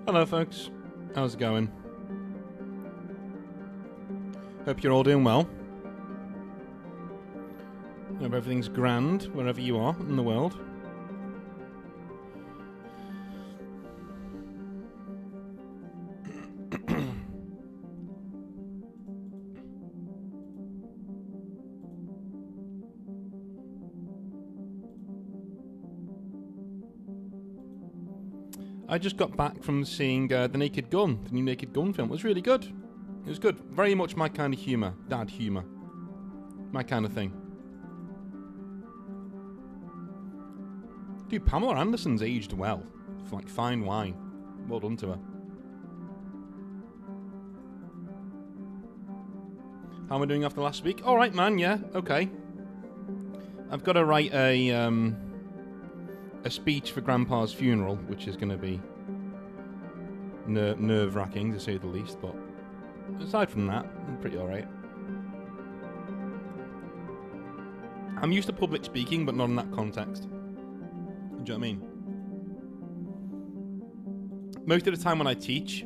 Hello folks, how's it going? Hope you're all doing well. Hope everything's grand wherever you are in the world. I just got back from seeing The Naked Gun, the new Naked Gun film. It was really good. It was good. Very much my kind of humour. Dad humour. My kind of thing. Dude, Pamela Anderson's aged well. Like fine wine. Well done to her. How am I doing after last week? Alright, man, yeah, okay. I've got to write a speech for Grandpa's funeral, which is going to be nerve-wracking, to say the least, but aside from that, I'm pretty alright. I'm used to public speaking, but not in that context. Do you know what I mean? Most of the time when I teach,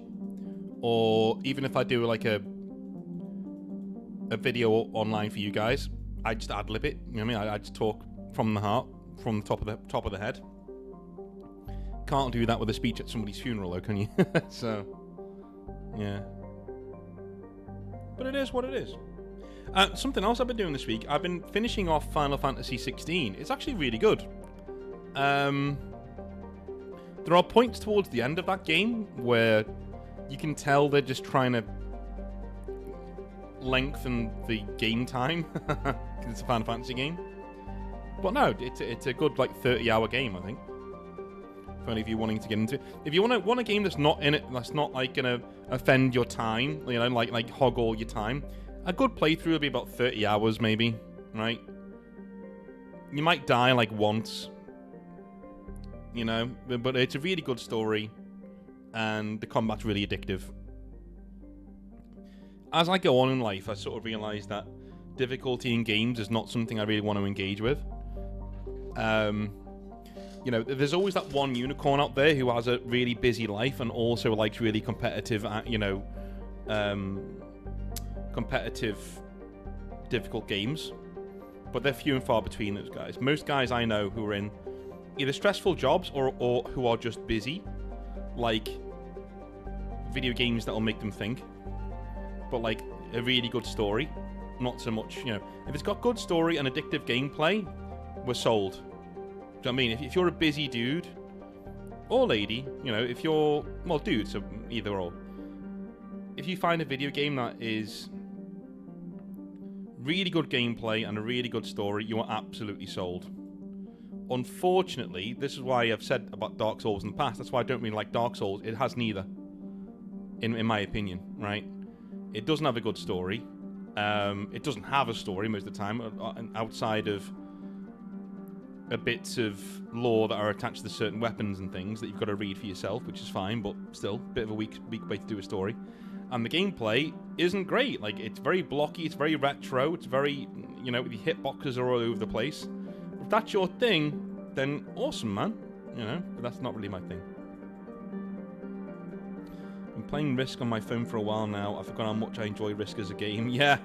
or even if I do like a video online for you guys, I just ad-lib it, you know what I mean? I just talk from the heart, from the top of the head. Can't do that with a speech at somebody's funeral, though, can you? So, yeah. But it is what it is. Something else I've been doing this week, I've been finishing off Final Fantasy 16. It's actually really good. There are points towards the end of that game where you can tell they're just trying to lengthen the game time, because it's a Final Fantasy game. But no, it's a good like 30-hour game, I think. For any of you wanting to get into it, if you want a game that's not in it, that's not like gonna offend your time, you know, like hog all your time, a good playthrough will be about 30 hours, maybe, right? You might die like once, you know, but it's a really good story, and the combat's really addictive. As I go on in life, I sort of realise that difficulty in games is not something I really want to engage with. You know, there's always that one unicorn out there who has a really busy life and also likes really competitive, difficult games. But they're few and far between, those guys. Most guys I know who are in either stressful jobs or who are just busy, like video games that'll make them think, but like a really good story, not so much, you know. If it's got good story and addictive gameplay, we're sold. Do you know what I mean? If you're a busy dude or lady, you know, if you're, well, dude, so either or, if you find a video game that is really good gameplay and a really good story, you are absolutely sold. Unfortunately, this is why I've said about Dark Souls in the past, that's why I don't really like Dark Souls. It has neither, in my opinion, right? It doesn't have a good story. It doesn't have a story most of the time, outside of bits of lore that are attached to certain weapons and things that you've got to read for yourself, which is fine, but still, a bit of a weak way to do a story. And the gameplay isn't great. Like, it's very blocky, it's very retro, it's very, you know, the hitboxes are all over the place. If that's your thing, then awesome, man. You know, but that's not really my thing. I've been playing Risk on my phone for a while now. I forgot how much I enjoy Risk as a game. Yeah.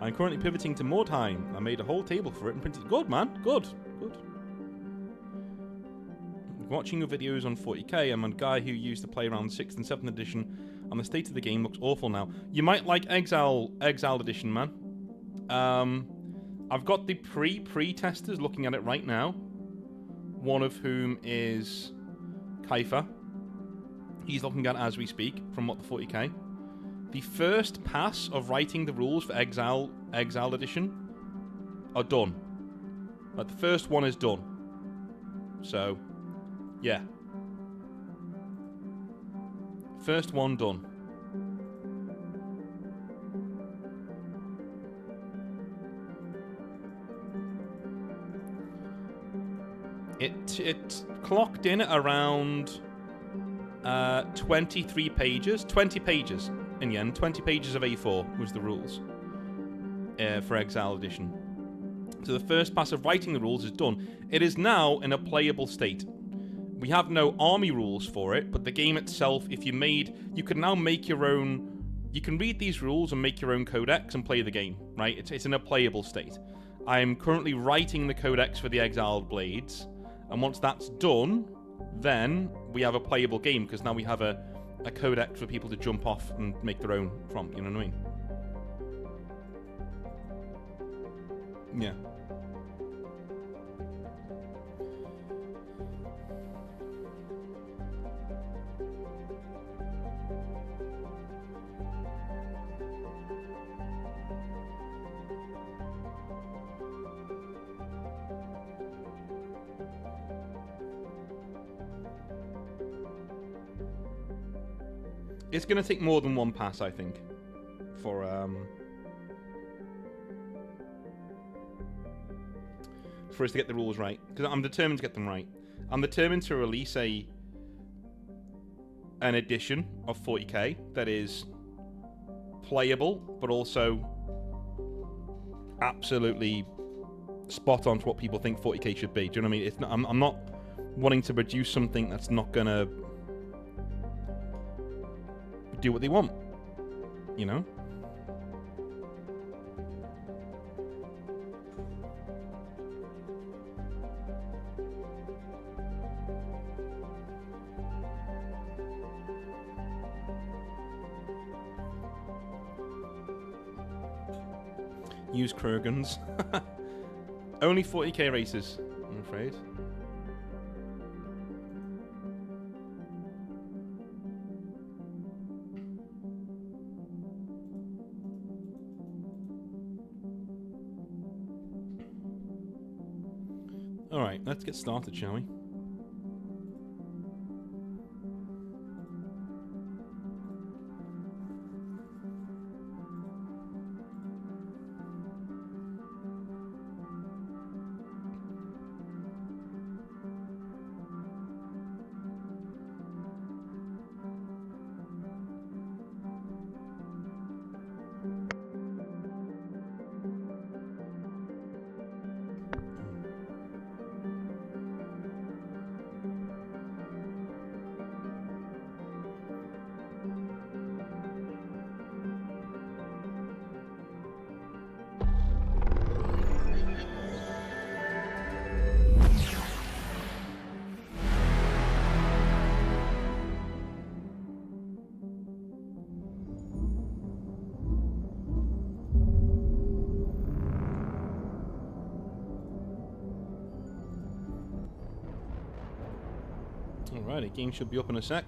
I'm currently pivoting to Mordheim. I made a whole table for it and printed it. Good, man. Good. Watching your videos on 40k, I'm a guy who used to play around 6th and 7th edition, and the state of the game looks awful now. You might like Exile edition, man. I've got the pre-testers looking at it right now, one of whom is Kaifa. He's looking at it as we speak, from what the 40k. The first pass of writing the rules for Exile edition are done. Like, the first one is done. So, yeah. First one done. It clocked in at around 23 pages. 20 pages in the end. 20 pages of A4 was the rules for Exile Edition. So the first pass of writing the rules is done. It is now in a playable state. We have no army rules for it, but the game itself, if you can now make your own. You can read these rules and make your own codex and play the game, right? It's in a playable state. I am currently writing the codex for the Exiled Blades, and once that's done, then we have a playable game, because now we have a codex for people to jump off and make their own from, you know what I mean? Yeah. It's going to take more than one pass, I think, for us to get the rules right. Because I'm determined to get them right. I'm determined to release an edition of 40k that is playable, but also absolutely spot on to what people think 40k should be. Do you know what I mean? It's not, I'm not wanting to produce something that's not going to do what they want, you know? Use Krogans. Only 40k races, I'm afraid. Alright, let's get started, shall we? Alrighty, game should be up in a sec.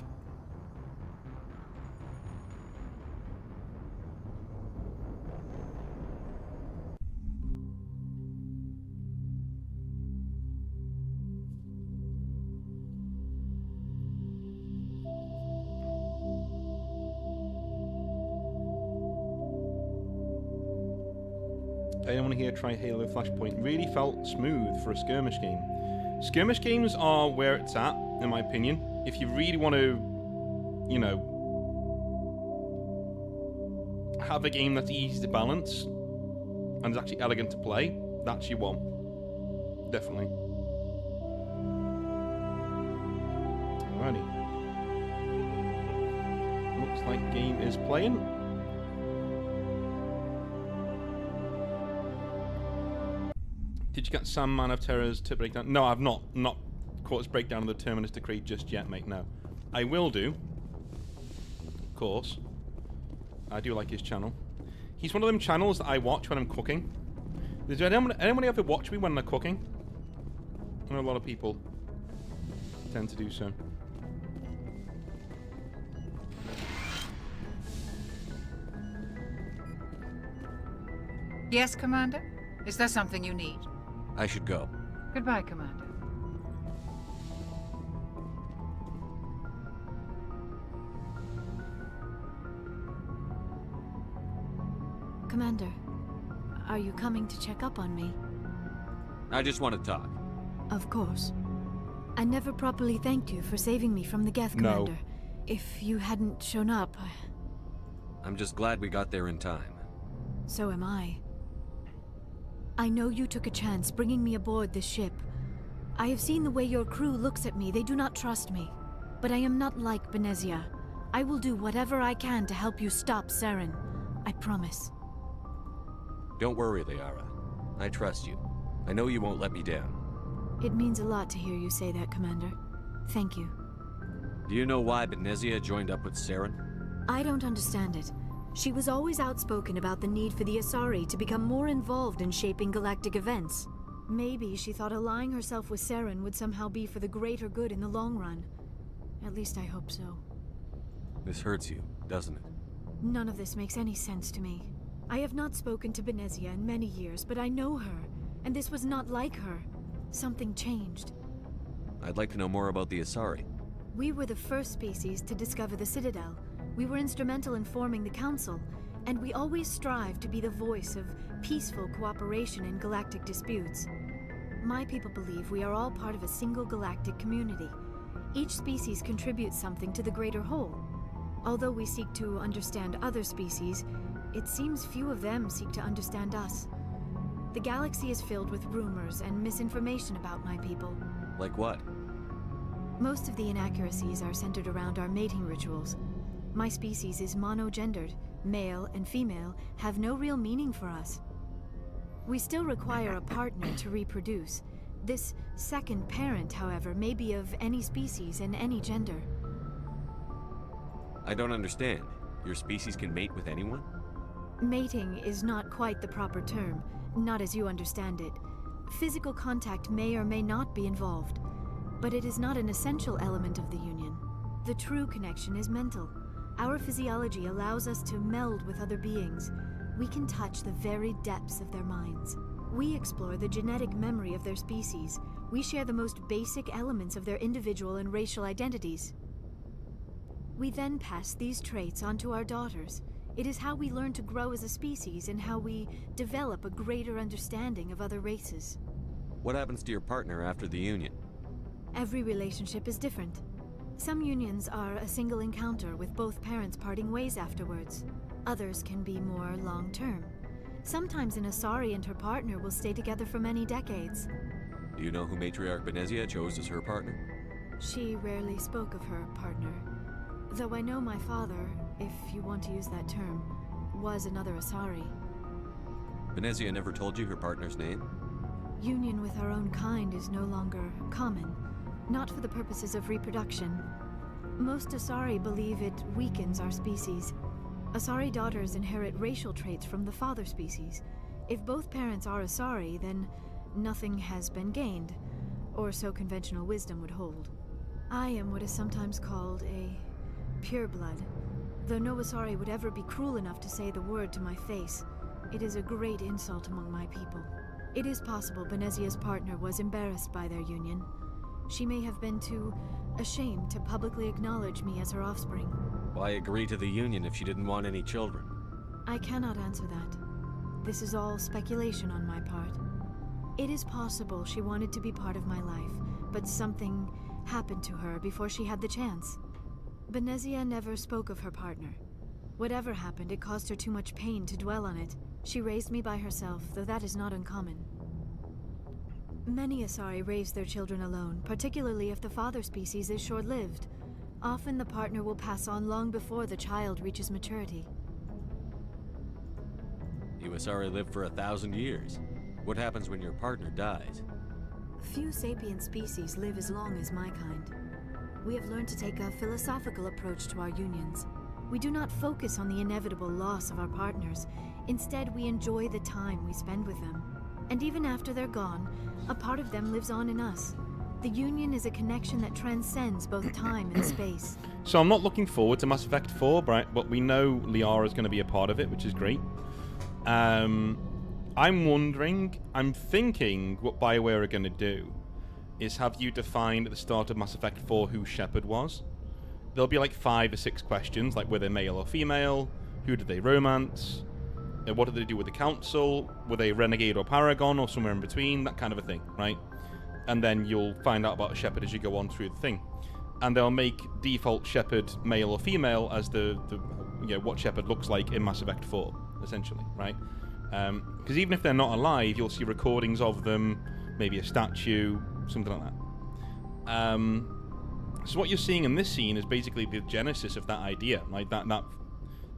Anyone here try Halo Flashpoint? Really felt smooth for a skirmish game. Skirmish games are where it's at, in my opinion. If you really want to, you know, have a game that's easy to balance and is actually elegant to play, that's your one. Definitely. Alrighty. Looks like game is playing. Did you get Sam Man of Terror's to breakdown? No, I've not caught his breakdown of the Terminus Decree just yet, mate. No, I will do. Of course, I do like his channel. He's one of them channels that I watch when I'm cooking. Does anyone ever watch me when they're cooking? I know a lot of people tend to do so. Yes, Commander? Is there something you need? I should go. Goodbye, Commander. Commander, are you coming to check up on me? I just want to talk. Of course. I never properly thanked you for saving me from the Geth, No. Commander. If you hadn't shown up, I'm just glad we got there in time. so am I. I know you took a chance bringing me aboard this ship, I have seen the way your crew looks at me. They do not trust me. But I am not like Benezia. I will do whatever I can to help you stop Saren. I promise. Don't worry, Liara. I trust you. I know you won't let me down. It means a lot to hear you say that, Commander. Thank you. Do you know why Benezia joined up with Saren? I don't understand it. She was always outspoken about the need for the Asari to become more involved in shaping galactic events. Maybe she thought allying herself with Saren would somehow be for the greater good in the long run. At least I hope so. This hurts you, doesn't it? None of this makes any sense to me. I have not spoken to Benezia in many years, but I know her, and this was not like her. Something changed. I'd like to know more about the Asari. We were the first species to discover the Citadel. We were instrumental in forming the Council, and we always strive to be the voice of peaceful cooperation in galactic disputes. My people believe we are all part of a single galactic community. Each species contributes something to the greater whole. Although we seek to understand other species, it seems few of them seek to understand us. The galaxy is filled with rumors and misinformation about my people. Like what? Most of the inaccuracies are centered around our mating rituals. My species is monogendered. Male and female have no real meaning for us. We still require a partner to reproduce. This second parent, however, may be of any species and any gender. I don't understand. Your species can mate with anyone? Mating is not quite the proper term, not as you understand it. Physical contact may or may not be involved, but it is not an essential element of the union. The true connection is mental. Our physiology allows us to meld with other beings. We can touch the very depths of their minds. We explore the genetic memory of their species. We share the most basic elements of their individual and racial identities. We then pass these traits on to our daughters. It is how we learn to grow as a species and how we develop a greater understanding of other races. What happens to your partner after the union? Every relationship is different. Some unions are a single encounter with both parents parting ways afterwards. Others can be more long-term. Sometimes an Asari and her partner will stay together for many decades. Do you know who Matriarch Benezia chose as her partner? She rarely spoke of her partner. Though I know my father, if you want to use that term, was another Asari. Benezia never told you her partner's name? Union with our own kind is no longer common. Not for the purposes of reproduction. Most Asari believe it weakens our species. Asari daughters inherit racial traits from the father species. If both parents are Asari, then nothing has been gained, or so conventional wisdom would hold. I am what is sometimes called a pureblood. Though no Asari would ever be cruel enough to say the word to my face, it is a great insult among my people. It is possible Benezia's partner was embarrassed by their union. She may have been too ashamed to publicly acknowledge me as her offspring. Why agree to the union if she didn't want any children? I cannot answer that. This is all speculation on my part. It is possible she wanted to be part of my life, but something happened to her before she had the chance. Benezia never spoke of her partner. Whatever happened, it caused her too much pain to dwell on it. She raised me by herself, though that is not uncommon. Many Asari raise their children alone, particularly if the father species is short-lived. Often the partner will pass on long before the child reaches maturity. You Asari live for 1,000 years. What happens when your partner dies? Few sapient species live as long as my kind. We have learned to take a philosophical approach to our unions. We do not focus on the inevitable loss of our partners. Instead, we enjoy the time we spend with them. And even after they're gone, a part of them lives on in us. The union is a connection that transcends both time and space. So I'm not looking forward to Mass Effect 4, but we know Liara is going to be a part of it, which is great. I'm thinking what BioWare are going to do is have you define at the start of Mass Effect 4 who Shepard was. There'll be like 5 or 6 questions, like were they male or female, who did they romance, what did they do with the Council, were they Renegade or Paragon or somewhere in between, that kind of a thing, right? And then you'll find out about Shepard as you go on through the thing. And they'll make default Shepard male or female as the what Shepard looks like in Mass Effect 4, essentially, right? Because even if they're not alive, you'll see recordings of them, maybe a statue, something like that. So what you're seeing in this scene is basically the genesis of that idea, like that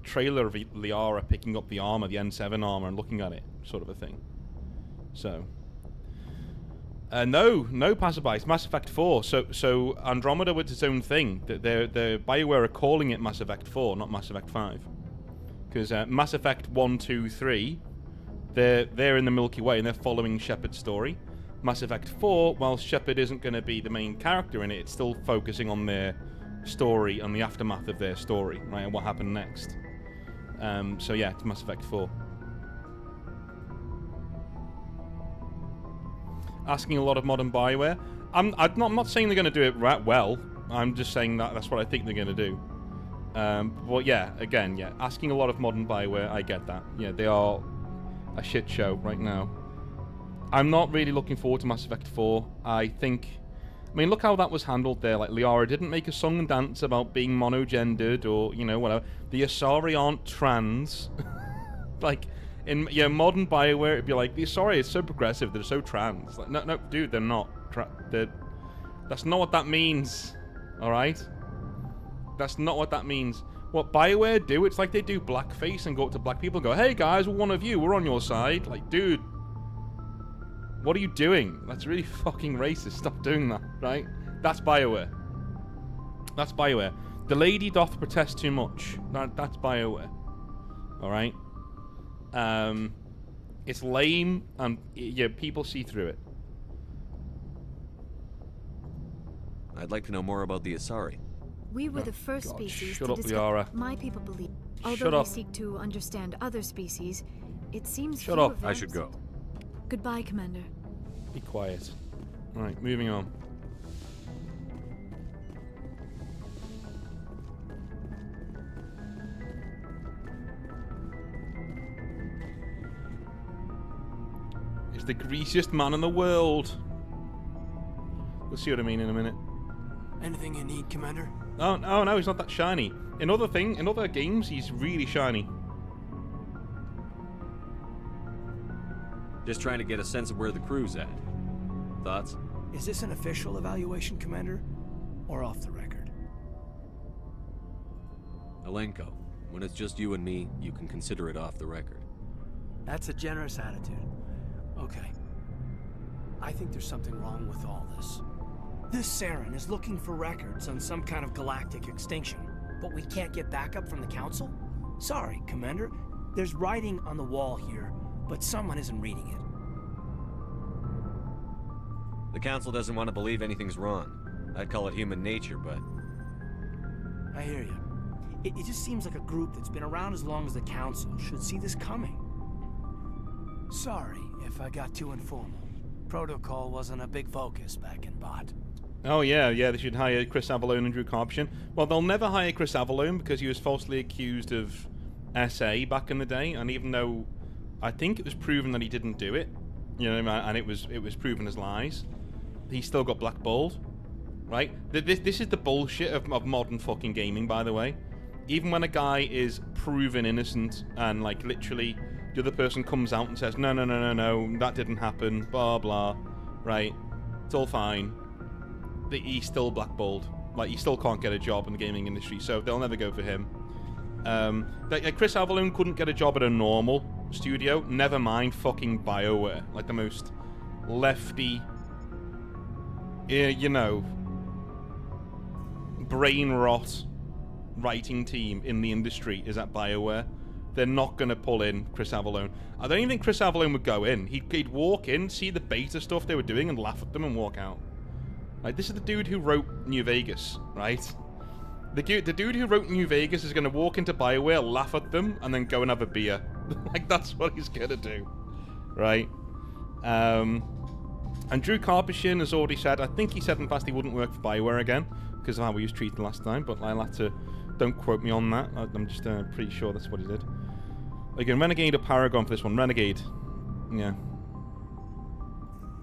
trailer of Liara picking up the armor, the N7 armor, and looking at it, sort of a thing. So, no passerby. It's Mass Effect 4. So Andromeda was its own thing. The BioWare are calling it Mass Effect 4, not Mass Effect 5, because Mass Effect 1, 2, 3, they're in the Milky Way and they're following Shepard's story. Mass Effect 4, while Shepard isn't going to be the main character in it, it's still focusing on their story and the aftermath of their story, right, and what happened next. So yeah, it's Mass Effect 4. Asking a lot of modern BioWare. I'm not saying they're going to do it right well. I'm just saying that's what I think they're going to do. But yeah, again, yeah, asking a lot of modern BioWare, I get that. Yeah, they are a shit show right now. I'm not really looking forward to Mass Effect 4. I mean, look how that was handled there. Like, Liara didn't make a song and dance about being monogendered or, you know, whatever. The Asari aren't trans. Like, in modern BioWare, it'd be like, the Asari is so progressive, they're so trans. Like, no, dude, they're not. That's not what that means. Alright? That's not what that means. What BioWare do, it's like they do blackface and go up to black people and go, hey guys, we're one of you, we're on your side. Like, dude, what are you doing? That's really fucking racist. Stop doing that, right? That's BioWare. That's BioWare. The lady doth protest too much. That's BioWare. Alright? It's lame, and yeah, people see through it. I'd like to know more about the Asari. We were the first species shut to up, discover. Liara. My people believe. Shut Although we up. seek to understand other species, it seems Shut few up. I should go. advanced. Goodbye, Commander. Be quiet. Alright, moving on. He's the greasiest man in the world. We'll see what I mean in a minute. Anything you need, Commander? Oh, no, he's not that shiny. In other games, he's really shiny. Just trying to get a sense of where the crew's at. Thoughts? Is this an official evaluation, Commander? Or off the record? Alenko, when it's just you and me, you can consider it off the record. That's a generous attitude. Okay. I think there's something wrong with all this. This Saren is looking for records on some kind of galactic extinction, but we can't get backup from the Council? Sorry, Commander. There's writing on the wall here, but someone isn't reading it. The Council doesn't want to believe anything's wrong. I'd call it human nature, but... I hear you. It just seems like a group that's been around as long as the Council should see this coming. Sorry if I got too informal. Protocol wasn't a big focus back in Bot. Oh yeah, they should hire Chris Avallone and Drew Karpyshyn. Well, they'll never hire Chris Avallone because he was falsely accused of SA back in the day, and even though I think it was proven that he didn't do it, you know, and it was proven as lies, he still got blackballed, right? This is the bullshit of modern fucking gaming, by the way. Even when a guy is proven innocent and like literally the other person comes out and says, no, that didn't happen, blah blah, right? It's all fine. He's still blackballed. Like, he still can't get a job in the gaming industry, so they'll never go for him. Chris Avallone couldn't get a job at a normal studio, never mind fucking BioWare. Like, the most lefty, you know, brain rot writing team in the industry is at BioWare. They're not going to pull in Chris Avallone. I don't even think Chris Avallone would go in. He'd walk in, see the beta stuff they were doing, and laugh at them and walk out. Like, this is the dude who wrote New Vegas, right? The dude who wrote New Vegas is going to walk into BioWare, laugh at them, and then go and have a beer. Like, that's what he's going to do, right? And Drew Karpyshyn has already said, I think he said in the past he wouldn't work for BioWare again, because of how he was treated last time, but I'll have to... Don't quote me on that. I'm just pretty sure that's what he did. Again, Renegade or Paragon for this one? Renegade. Yeah.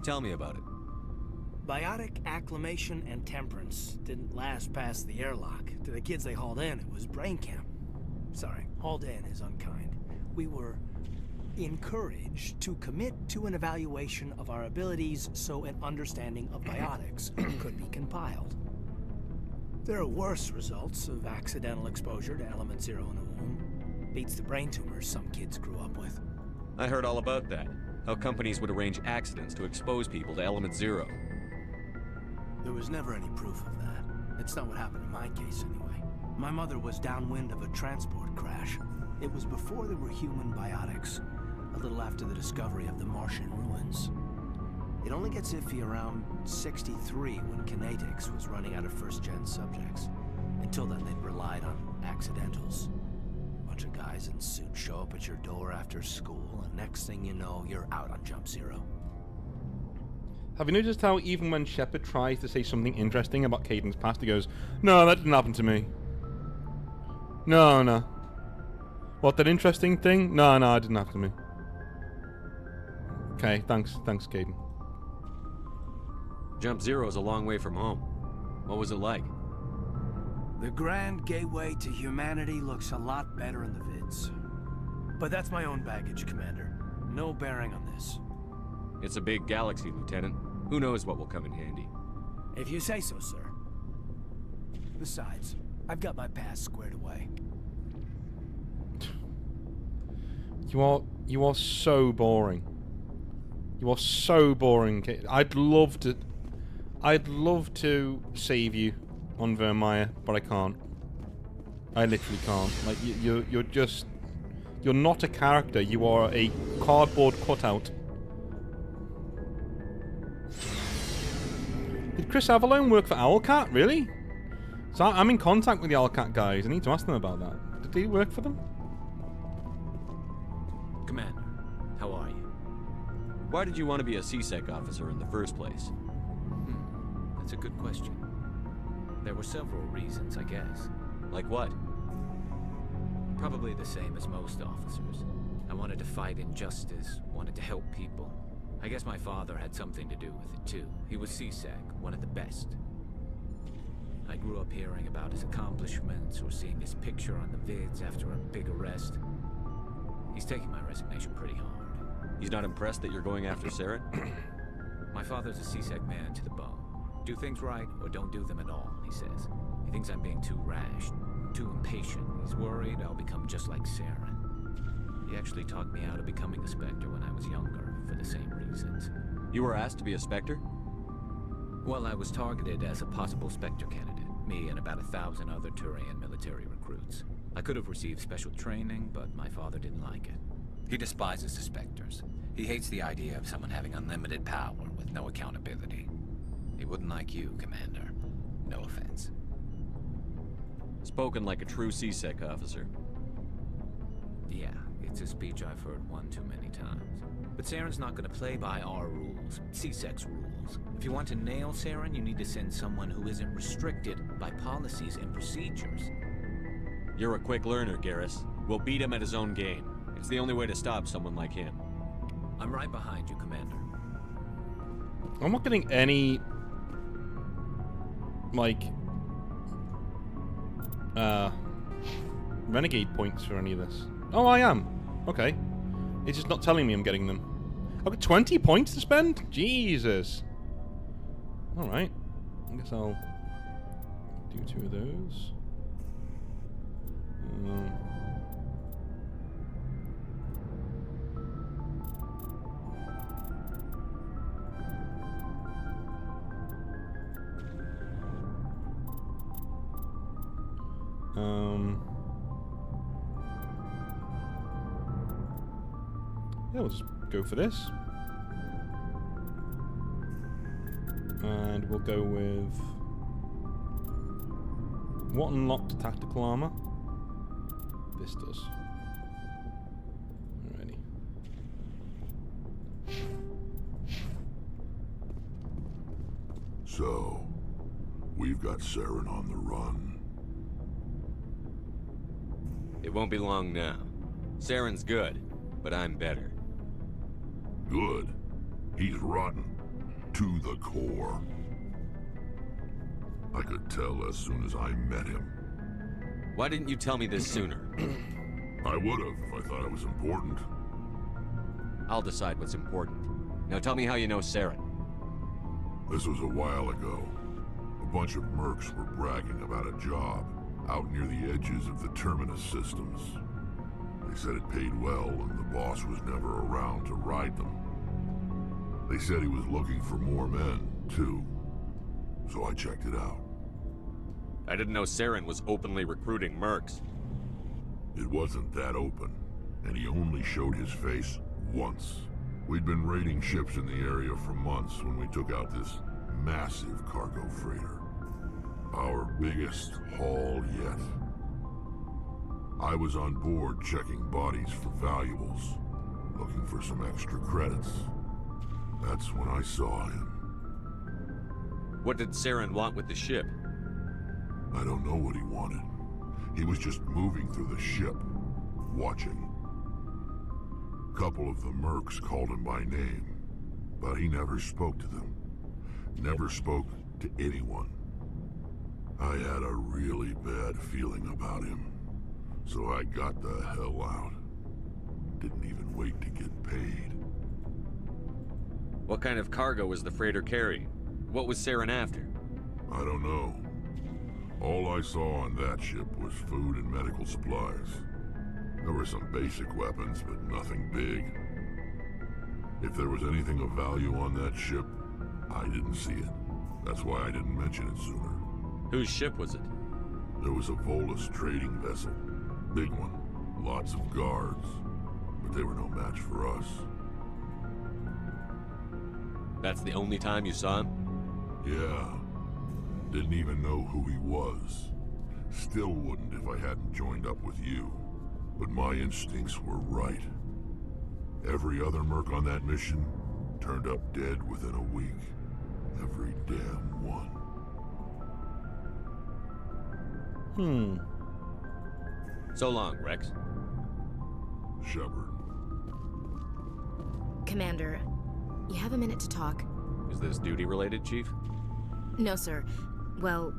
Tell me about it. Biotic acclimation and temperance didn't last past the airlock. To the kids they hauled in, it was brain camp. Sorry, hauled in is unkind. We were encouraged to commit to an evaluation of our abilities so an understanding of biotics could be compiled. There are worse results of accidental exposure to Element Zero in the womb. Beats the brain tumors some kids grew up with. I heard all about that. How companies would arrange accidents to expose people to Element Zero. There was never any proof of that. It's not what happened in my case, anyway. My mother was downwind of a transport crash. It was before there were human biotics, a little after the discovery of the Martian ruins. It only gets iffy around 63 when Kinetics was running out of first-gen subjects. Until then, they'd relied on accidentals. Bunch of guys in suits show up at your door after school, and next thing you know, you're out on Jump Zero. Have you noticed how even when Shepard tries to say something interesting about Kaiden's past, he goes, "No, that didn't happen to me. No. What, that interesting thing? No, it didn't happen to me." Okay, thanks, Kaiden. Jump Zero is a long way from home. What was it like? The grand gateway to humanity looks a lot better in the vids. But that's my own baggage, Commander. No bearing on this. It's a big galaxy, Lieutenant. Who knows what will come in handy? If you say so, sir. Besides, I've got my past squared away. You are so boring. You are so boring, Kaiden. I'd love to save you on Vermeer, but I can't. I literally can't. Like you're not a character. You are a cardboard cutout. Did Chris Avellone work for Owlcat? Really? So I'm in contact with the Owlcat guys. I need to ask them about that. Did he work for them? Commander, how are you? Why did you want to be a C-Sec officer in the first place? That's a good question. There were several reasons, I guess. Like what? Probably the same as most officers. I wanted to fight injustice, wanted to help people. I guess my father had something to do with it too. He was C-Sec, one of the best. I grew up hearing about his accomplishments or seeing his picture on the vids after a big arrest. He's taking my resignation pretty hard. He's not impressed that you're going after Saren? My father's a C-Sec man to the bone. Do things right or don't do them at all, he says. He thinks I'm being too rash, too impatient. He's worried I'll become just like Saren. He actually talked me out of becoming a Spectre when I was younger, for the same reasons. You were asked to be a Spectre? Well, I was targeted as a possible Spectre candidate. Me and about 1,000 other Turian military recruits. I could have received special training, but my father didn't like it. He despises the Spectres. He hates the idea of someone having unlimited power with no accountability. He wouldn't like you, Commander. No offense. Spoken like a true C-Sec officer. Yeah, it's a speech I've heard one too many times. But Saren's not gonna play by our rules, C-Sec's rules. If you want to nail Saren, you need to send someone who isn't restricted by policies and procedures. You're a quick learner, Garrus. We'll beat him at his own game. It's the only way to stop someone like him. I'm right behind you, Commander. I'm not getting any renegade points for any of this. Oh, I am. Okay. It's just not telling me I'm getting them. I've got 20 points to spend? Jesus. Alright. I guess I'll do 2 of those. Yeah, we'll just go for this. And we'll go with... What unlocked tactical armor? This does. Alrighty. So, we've got Saren on the run. It won't be long now. Saren's good, but I'm better. Good. He's rotten. To the core. I could tell as soon as I met him. Why didn't you tell me this sooner? I would've if I thought it was important. I'll decide what's important. Now tell me how you know Saren. This was a while ago. A bunch of mercs were bragging about a job out near the edges of the Terminus systems. They said it paid well and the boss was never around to ride them. They said he was looking for more men, too. So I checked it out. I didn't know Saren was openly recruiting mercs. It wasn't that open, and he only showed his face once. We'd been raiding ships in the area for months when we took out this massive cargo freighter. Our biggest haul yet. I was on board checking bodies for valuables, looking for some extra credits. That's when I saw him. What did Saren want with the ship? I don't know what he wanted. He was just moving through the ship, watching. A couple of the mercs called him by name, but he never spoke to them. Never spoke to anyone. I had a really bad feeling about him, so I got the hell out. Didn't even wait to get paid. What kind of cargo was the freighter carrying? What was Saren after? I don't know. All I saw on that ship was food and medical supplies. There were some basic weapons, but nothing big. If there was anything of value on that ship, I didn't see it. That's why I didn't mention it sooner. Whose ship was it? There was a Volus trading vessel. Big one. Lots of guards. But they were no match for us. That's the only time you saw him? Yeah. Didn't even know who he was. Still wouldn't if I hadn't joined up with you. But my instincts were right. Every other merc on that mission turned up dead within a week. Every damn one. So long, Rex. Shepard. Commander, you have a minute to talk? Is this duty-related, Chief? No, sir. Well,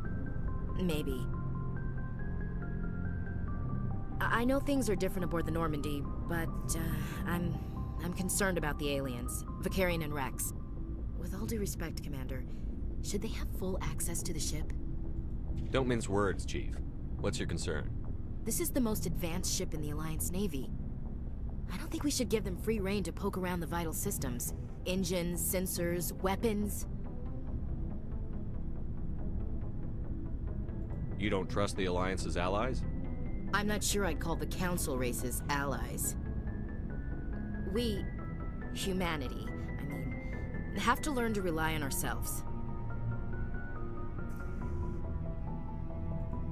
maybe. I know things are different aboard the Normandy, but I'm concerned about the aliens, Vakarian and Rex. With all due respect, Commander, should they have full access to the ship? Don't mince words, Chief. What's your concern? This is the most advanced ship in the Alliance Navy. I don't think we should give them free rein to poke around the vital systems. Engines, sensors, weapons. You don't trust the Alliance's allies? I'm not sure I'd call the Council races allies. We, humanity, have to learn to rely on ourselves.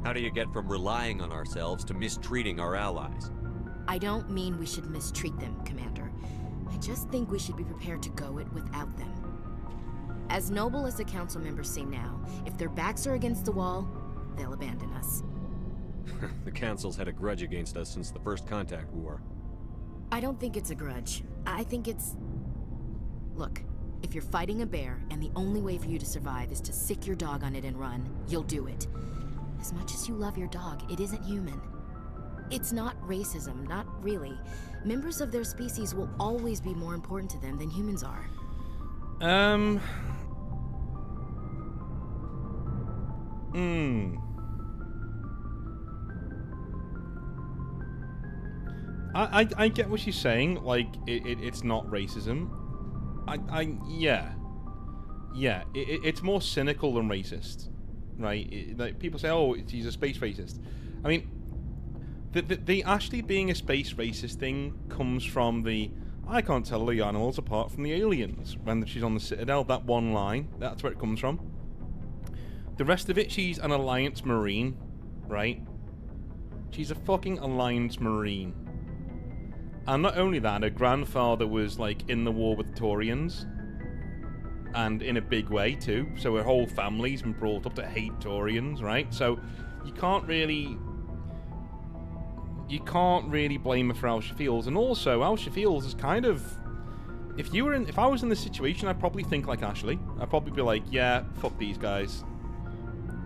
How do you get from relying on ourselves to mistreating our allies? I don't mean we should mistreat them, Commander. I just think we should be prepared to go it without them. As noble as the Council members seem now, if their backs are against the wall, they'll abandon us. The Council's had a grudge against us since the First Contact War. I don't think it's a grudge. I think it's... Look, if you're fighting a bear and the only way for you to survive is to sick your dog on it and run, you'll do it. As much as you love your dog, it isn't human. It's not racism, not really. Members of their species will always be more important to them than humans are. I get what she's saying. Like, it's not racism. Yeah. It's more cynical than racist, right? Like, people say, oh, he's a space racist. I mean, the actually being a space racist thing comes from the I can't tell the animals apart from the aliens when she's on the Citadel. That one line, that's where it comes from. The rest of it, she's an Alliance Marine, right? She's a fucking Alliance Marine. And not only that, her grandfather was, like, in the war with the Taurians. And in a big way, too. So her whole family's been brought up to hate Taurians, right? So you can't really blame her for how she feels. And also, how she feels is kind of... If I was in this situation, I'd probably think like Ashley. I'd probably be like, yeah, fuck these guys.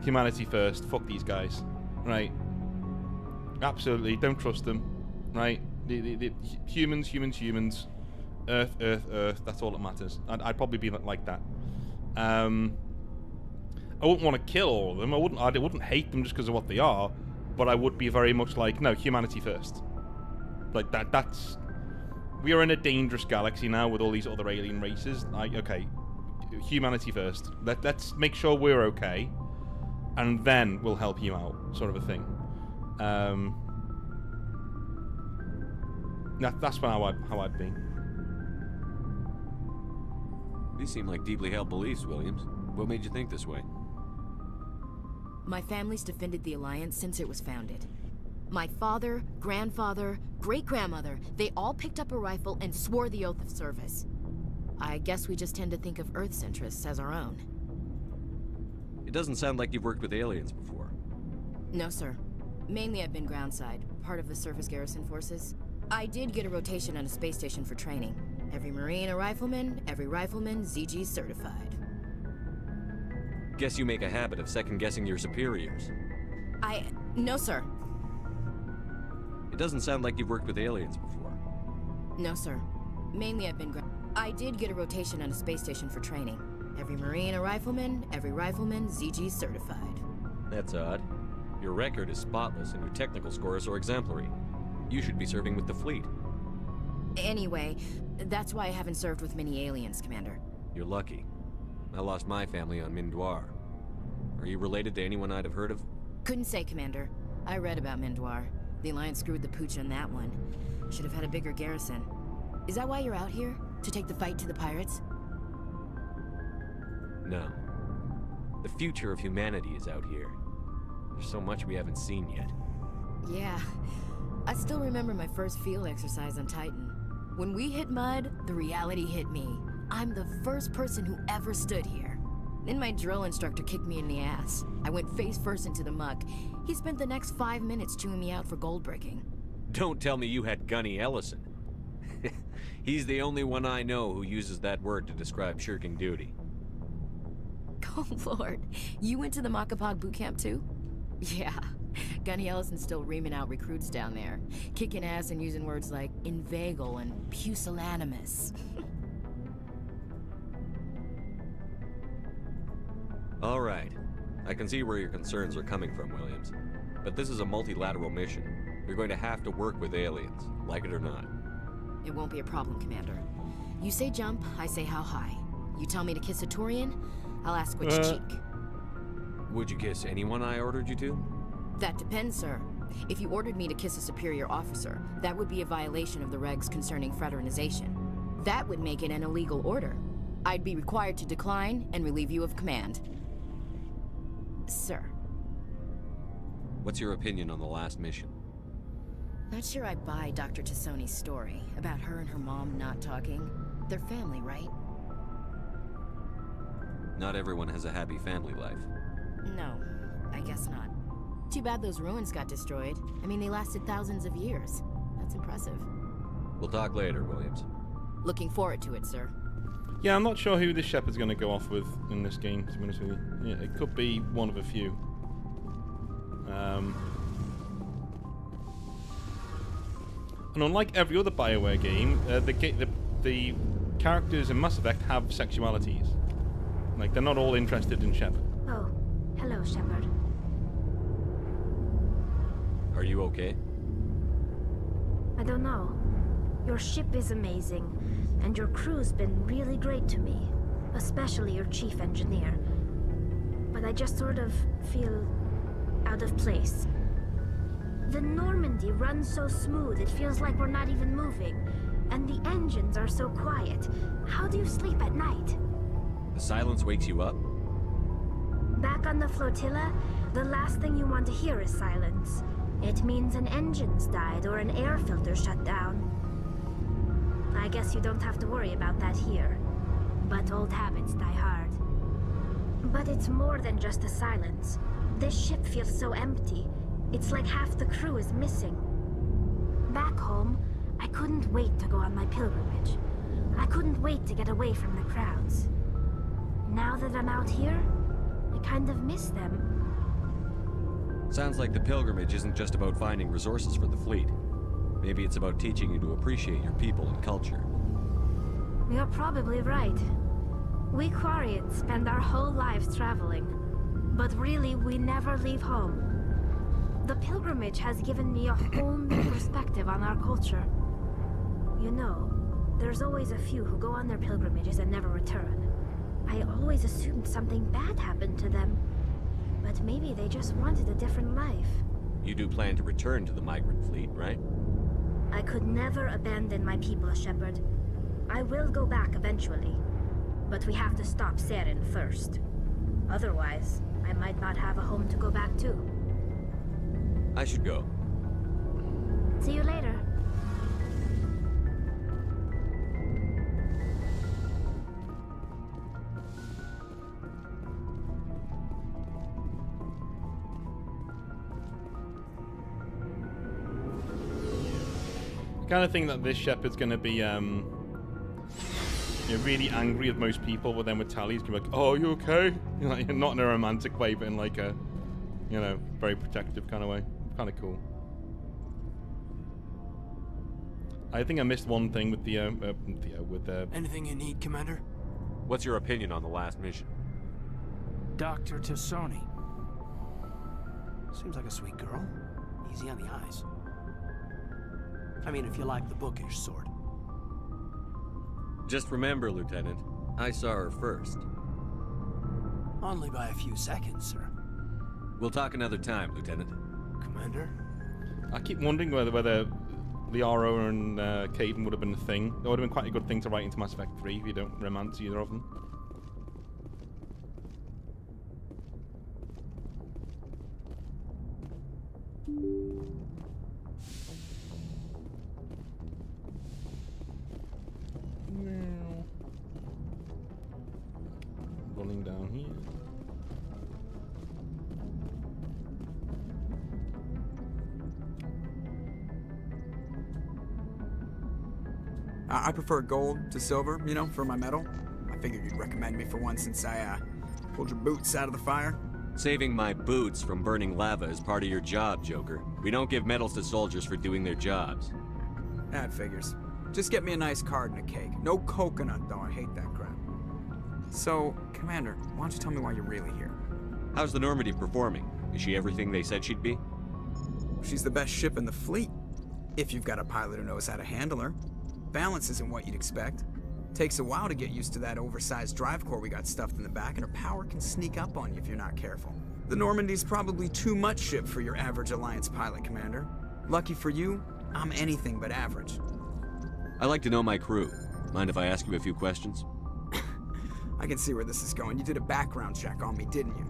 Humanity first, fuck these guys. Right? Absolutely, don't trust them. Right? The humans. Earth, Earth, Earth. That's all that matters. I'd probably be like that. I wouldn't want to kill all of them. I wouldn't hate them just because of what they are, but I would be very much like, no, humanity first. Like that's we are in a dangerous galaxy now with all these other alien races. Like, okay, humanity first. Let's make sure we're okay, and then we'll help you out, sort of a thing. That's how I'd be. These seem like deeply held beliefs, Williams. What made you think this way? My family's defended the Alliance since it was founded. My father, grandfather, great-grandmother, they all picked up a rifle and swore the oath of service. I guess we just tend to think of Earth's interests as our own. It doesn't sound like you've worked with aliens before. No, sir. Mainly I've been groundside, part of the surface garrison forces. I did get a rotation on a space station for training. Every Marine a rifleman, every rifleman ZG certified. Guess you make a habit of second-guessing your superiors. No, sir. It doesn't sound like you've worked with aliens before. No, sir. Mainly I've been I did get a rotation on a space station for training. Every Marine a rifleman, every rifleman ZG certified. That's odd. Your record is spotless and your technical scores are exemplary. You should be serving with the fleet. Anyway, that's why I haven't served with many aliens, Commander. You're lucky. I lost my family on Mindoir. Are you related to anyone I'd have heard of? Couldn't say, Commander. I read about Mindoir. The Alliance screwed the pooch on that one. Should have had a bigger garrison. Is that why you're out here? To take the fight to the pirates? No. The future of humanity is out here. There's so much we haven't seen yet. Yeah. I still remember my first field exercise on Titan. When we hit mud, the reality hit me. I'm the first person who ever stood here. Then my drill instructor kicked me in the ass. I went face first into the muck. He spent the next 5 minutes chewing me out for gold breaking. Don't tell me you had Gunny Ellison. He's the only one I know who uses that word to describe shirking duty. Oh, Lord. You went to the Makapog boot camp, too? Yeah. Gunny Ellison's still reaming out recruits down there. Kicking ass and using words like inveigle and pusillanimous. All right. I can see where your concerns are coming from, Williams. But this is a multilateral mission. You're going to have to work with aliens, like it or not. It won't be a problem, Commander. You say jump, I say how high. You tell me to kiss a Turian, I'll ask which cheek. Would you kiss anyone I ordered you to? That depends, sir. If you ordered me to kiss a superior officer, that would be a violation of the regs concerning fraternization. That would make it an illegal order. I'd be required to decline and relieve you of command. Sir. What's your opinion on the last mission? Not sure I buy Dr. Tassoni's story about her and her mom not talking. They're family, right? Not everyone has a happy family life. No, I guess not. Too bad those ruins got destroyed. I mean, they lasted thousands of years. That's impressive. We'll talk later, Williams. Looking forward to it, sir. Yeah, I'm not sure who this Shepard's going to go off with in this game, to be honest with you. Yeah, it could be one of a few. And unlike every other BioWare game, the characters in Mass Effect have sexualities. Like, they're not all interested in Shepard. Oh, hello, Shepard. Are you okay? I don't know. Your ship is amazing, and your crew's been really great to me, especially your chief engineer. But I just sort of feel out of place. The Normandy runs so smooth it feels like we're not even moving, and the engines are so quiet. How do you sleep at night? The silence wakes you up? Back on the flotilla, the last thing you want to hear is silence. It means an engine's died or an air filter shut down. I guess you don't have to worry about that here. But old habits die hard. But it's more than just the silence. This ship feels so empty. It's like half the crew is missing. Back home, I couldn't wait to go on my pilgrimage. I couldn't wait to get away from the crowds. Now that I'm out here, I kind of miss them. Sounds like the pilgrimage isn't just about finding resources for the fleet. Maybe it's about teaching you to appreciate your people and culture. You're probably right. We Quarians spend our whole lives traveling, but really we never leave home. The pilgrimage has given me a whole new perspective on our culture. You know, there's always a few who go on their pilgrimages and never return. I always assumed something bad happened to them, but maybe they just wanted a different life. You do plan to return to the migrant fleet, right? I could never abandon my people, Shepard. I will go back eventually, but we have to stop Saren first. Otherwise, I might not have a home to go back to. I should go. See you later. I kind of think that this Shepard's going to be really angry with most people, but then with Tali, he's going to be like, "Oh, you okay?" Like, not in a romantic way, but in like a, very protective kind of way. Kind of cool. I think I missed one thing with Anything you need, Commander? What's your opinion on the last mission? Dr. Tassoni. Seems like a sweet girl. Easy on the eyes. I mean, if you like the bookish sort. Just remember, Lieutenant, I saw her first. Only by a few seconds, sir. We'll talk another time, Lieutenant. Commander? I keep wondering whether Liara and Kaidan would have been a thing. That would have been quite a good thing to write into Mass Effect 3 if you don't romance either of them. Running down here. I prefer gold to silver, for my metal. I figured you'd recommend me for one since I pulled your boots out of the fire. Saving my boots from burning lava is part of your job, Joker. We don't give medals to soldiers for doing their jobs. That figures. Just get me a nice card and a cake. No coconut, though. I hate that crap. So, Commander, why don't you tell me why you're really here? How's the Normandy performing? Is she everything they said she'd be? She's the best ship in the fleet. If you've got a pilot who knows how to handle her. Balance isn't what you'd expect. Takes a while to get used to that oversized drive core we got stuffed in the back, and her power can sneak up on you if you're not careful. The Normandy's probably too much ship for your average Alliance pilot, Commander. Lucky for you, I'm anything but average. I like to know my crew. Mind if I ask you a few questions? I can see where this is going. You did a background check on me, didn't you?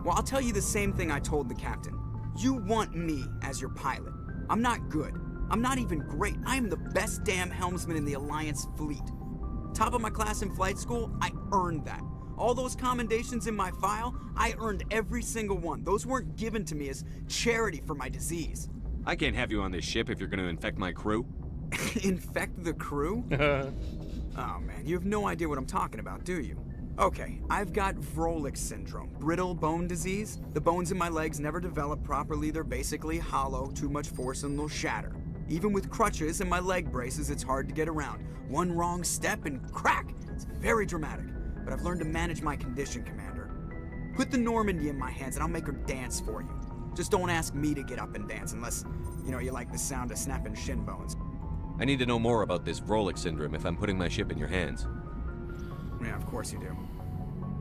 Well, I'll tell you the same thing I told the captain. You want me as your pilot. I'm not good. I'm not even great. I am the best damn helmsman in the Alliance fleet. Top of my class in flight school, I earned that. All those commendations in my file, I earned every single one. Those weren't given to me as charity for my disease. I can't have you on this ship if you're going to infect my crew. Infect the crew? Oh man, you have no idea what I'm talking about, do you? Okay, I've got Vrolik syndrome, brittle bone disease. The bones in my legs never develop properly. They're basically hollow, too much force and they'll shatter. Even with crutches and my leg braces, it's hard to get around. One wrong step and crack! It's very dramatic, but I've learned to manage my condition, Commander. Put the Normandy in my hands and I'll make her dance for you. Just don't ask me to get up and dance unless, you like the sound of snapping shin bones. I need to know more about this Vrolik syndrome if I'm putting my ship in your hands. Yeah, of course you do.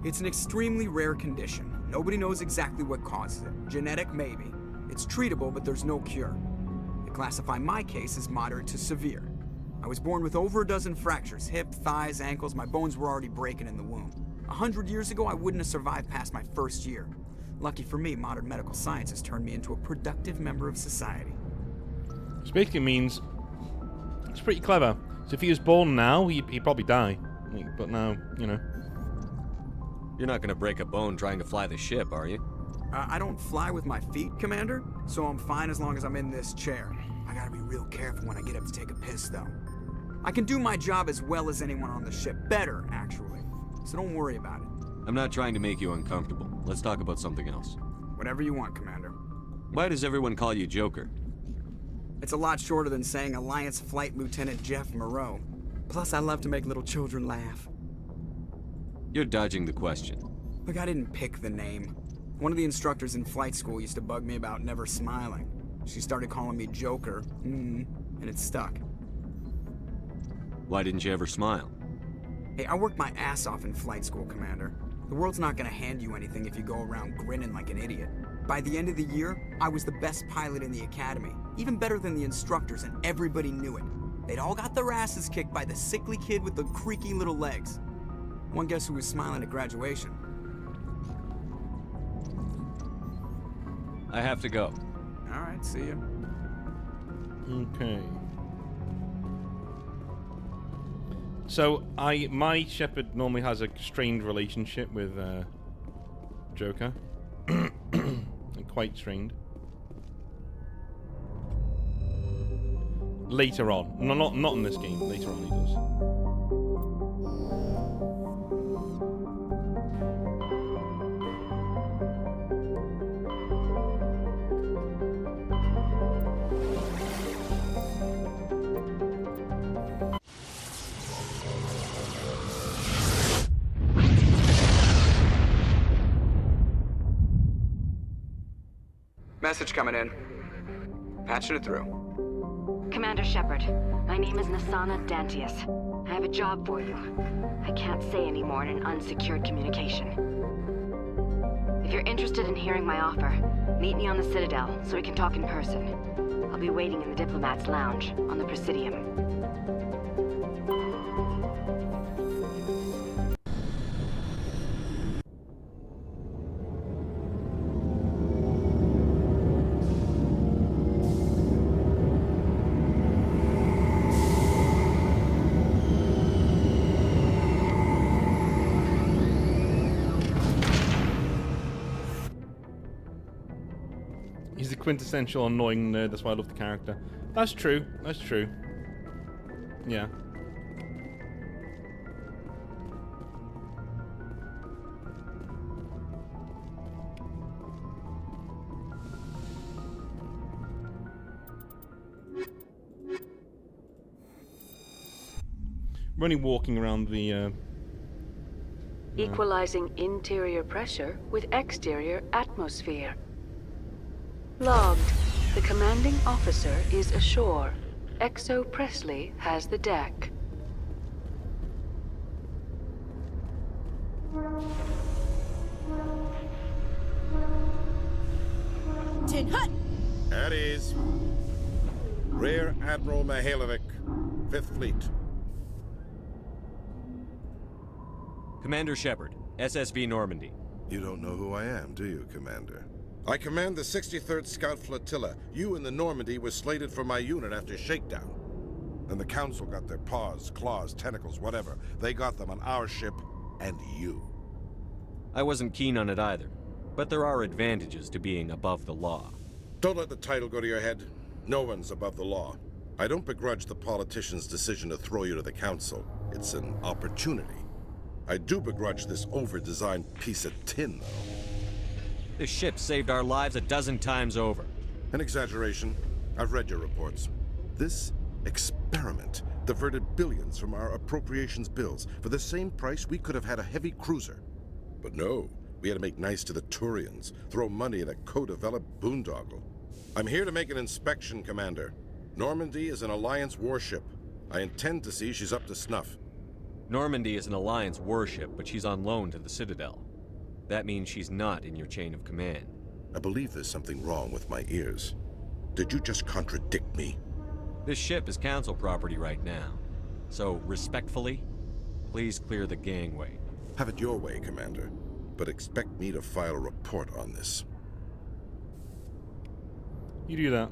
It's an extremely rare condition. Nobody knows exactly what causes it. Genetic, maybe. It's treatable, but there's no cure. They classify my case as moderate to severe. I was born with over a dozen fractures, hip, thighs, ankles. My bones were already breaking in the womb. 100 years ago, I wouldn't have survived past my first year. Lucky for me, modern medical science has turned me into a productive member of society. Which basically means it's pretty clever. So if he was born now, he'd probably die. But now, You're not going to break a bone trying to fly the ship, are you? I don't fly with my feet, Commander, so I'm fine as long as I'm in this chair. I gotta be real careful when I get up to take a piss, though. I can do my job as well as anyone on the ship. Better, actually. So don't worry about it. I'm not trying to make you uncomfortable. Let's talk about something else. Whatever you want, Commander. Why does everyone call you Joker? It's a lot shorter than saying Alliance Flight Lieutenant Jeff Moreau. Plus, I love to make little children laugh. You're dodging the question. Look, I didn't pick the name. One of the instructors in flight school used to bug me about never smiling. She started calling me Joker, and it stuck. Why didn't you ever smile? Hey, I worked my ass off in flight school, Commander. The world's not gonna hand you anything if you go around grinning like an idiot. By the end of the year, I was the best pilot in the academy. Even better than the instructors, and everybody knew it. They'd all got their asses kicked by the sickly kid with the creaky little legs. One guess who was smiling at graduation? I have to go. Alright, see ya. Okay. So, my Shepard normally has a strained relationship with Joker. Quite strained. Later on. No, not in this game. Later on he does. Message coming in. Patching it through. Commander Shepard, my name is Nasana Dantius. I have a job for you. I can't say any more in an unsecured communication. If you're interested in hearing my offer, meet me on the Citadel so we can talk in person. I'll be waiting in the Diplomat's Lounge on the Presidium. He's the quintessential annoying nerd, that's why I love the character. That's true, that's true. Yeah. We're only walking around the Equalizing interior pressure with exterior atmosphere. Logged. The commanding officer is ashore. Exo Presley has the deck. Tin Hut! At ease. Rear Admiral Mihailovic, 5th Fleet. Commander Shepard, SSV Normandy. You don't know who I am, do you, Commander? I command the 63rd Scout Flotilla. You and the Normandy were slated for my unit after shakedown. Then the Council got their paws, claws, tentacles, whatever. They got them on our ship, and you. I wasn't keen on it either, but there are advantages to being above the law. Don't let the title go to your head. No one's above the law. I don't begrudge the politician's decision to throw you to the Council. It's an opportunity. I do begrudge this over-designed piece of tin, though. This ship saved our lives a dozen times over. An exaggeration. I've read your reports. This experiment diverted billions from our appropriations bills. For the same price, we could have had a heavy cruiser. But no, we had to make nice to the Turians, throw money at a co-developed boondoggle. I'm here to make an inspection, Commander. Normandy is an Alliance warship. I intend to see she's up to snuff. Normandy is an Alliance warship, but she's on loan to the Citadel. That means she's not in your chain of command. I believe there's something wrong with my ears. Did you just contradict me? This ship is Council property right now. So, respectfully, please clear the gangway. Have it your way, Commander. But expect me to file a report on this. You do that.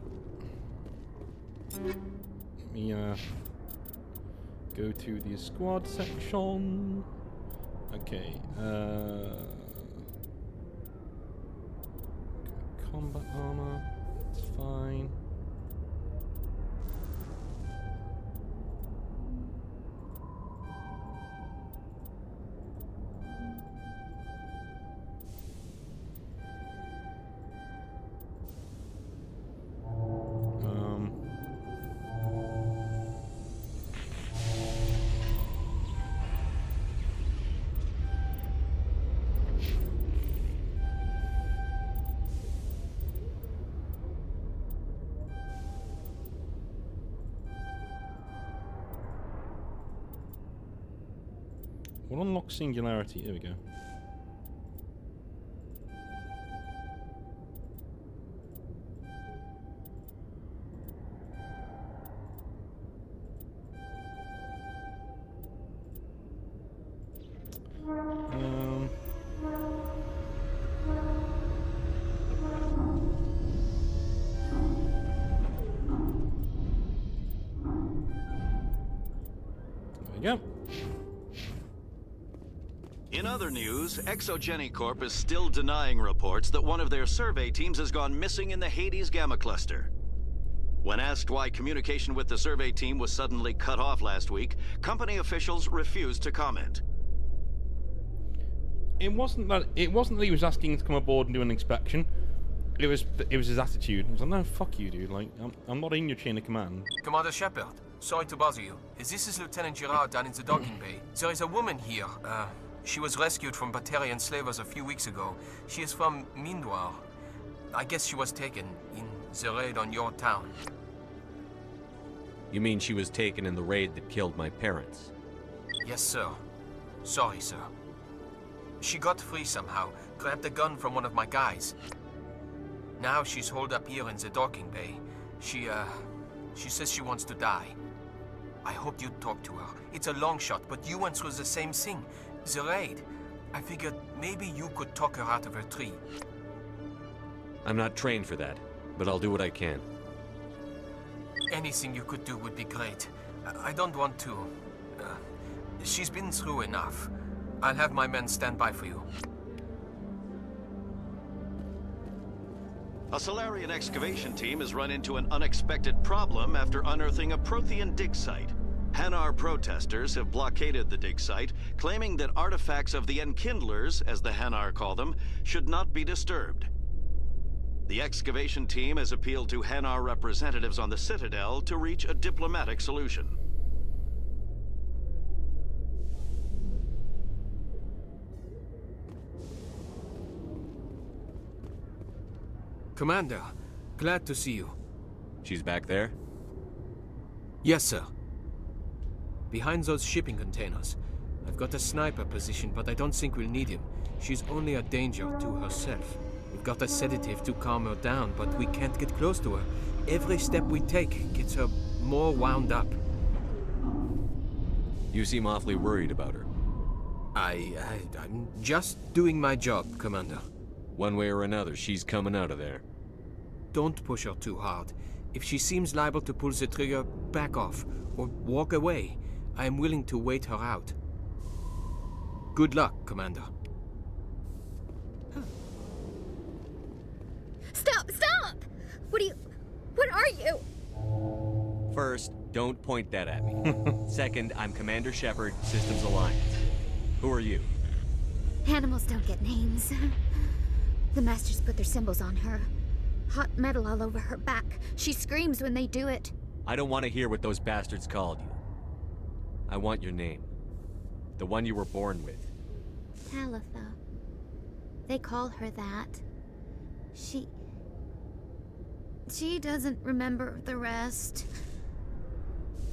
Let me go to the squad section. Okay, combat armor, it's fine. We'll unlock singularity. There we go. There we go. In other news, Exogeny Corp is still denying reports that one of their survey teams has gone missing in the Hades Gamma Cluster. When asked why communication with the survey team was suddenly cut off last week, company officials refused to comment. It wasn't that he was asking to come aboard and do an inspection. It was his attitude. I was like, no, fuck you, dude. Like, I'm not in your chain of command. Commander Shepard, sorry to bother you. This is Lieutenant Girard down in the docking bay. There is a woman here. She was rescued from Batarian slavers a few weeks ago. She is from Mindwar. I guess she was taken in the raid on your town. You mean she was taken in the raid that killed my parents? Yes, sir. Sorry, sir. She got free somehow, grabbed a gun from one of my guys. Now she's holed up here in the docking bay. She says she wants to die. I hope you'd talk to her. It's a long shot, but you went through the same thing. The raid. I figured maybe you could talk her out of her tree. I'm not trained for that, but I'll do what I can. Anything you could do would be great. I don't want to... she's been through enough. I'll have my men stand by for you. A Solarian excavation team has run into an unexpected problem after unearthing a Prothean dig site. Hanar protesters have blockaded the dig site, claiming that artifacts of the Enkindlers, as the Hanar call them, should not be disturbed. The excavation team has appealed to Hanar representatives on the Citadel to reach a diplomatic solution. Commander, glad to see you. She's back there? Yes, sir. Behind those shipping containers. I've got a sniper position, but I don't think we'll need him. She's only a danger to herself. We've got a sedative to calm her down, but we can't get close to her. Every step we take gets her more wound up. You seem awfully worried about her. I'm just doing my job, Commander. One way or another, she's coming out of there. Don't push her too hard. If she seems liable to pull the trigger, back off, or walk away. I am willing to wait her out. Good luck, Commander. Stop! Stop! What are you? First, don't point that at me. Second, I'm Commander Shepard, Systems Alliance. Who are you? Animals don't get names. The Masters put their symbols on her. Hot metal all over her back. She screams when they do it. I don't want to hear what those bastards called you. I want your name. The one you were born with. Talitha. They call her that. She doesn't remember the rest.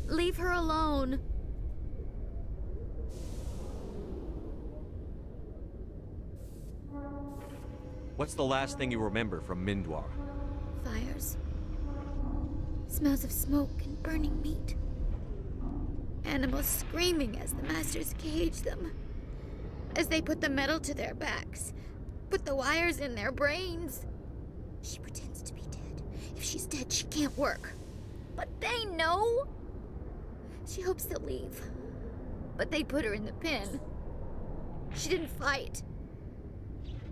Leave her alone. What's the last thing you remember from Mindwar? Fires. Smells of smoke and burning meat. Animals screaming as the Masters cage them. As they put the metal to their backs. Put the wires in their brains. She pretends to be dead. If she's dead, she can't work. But they know. She hopes they'll leave. But they put her in the pen. She didn't fight.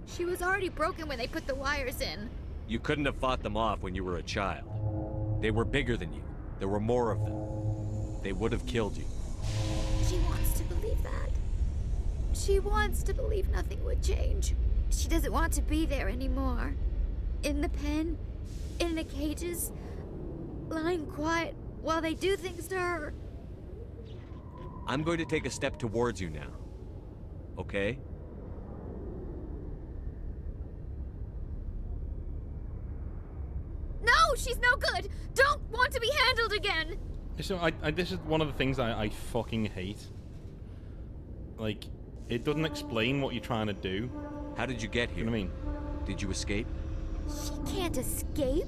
She was already broken when they put the wires in. You couldn't have fought them off when you were a child. They were bigger than you. There were more of them. They would have killed you. She wants to believe that. She wants to believe nothing would change. She doesn't want to be there anymore. In the pen, in the cages, lying quiet while they do things to her. I'm going to take a step towards you now. Okay? No, she's no good. Don't want to be handled again. So this is one of the things I fucking hate. Like, It doesn't explain what you're trying to do. How did you get here? You know what I mean? Did you escape? She can't escape.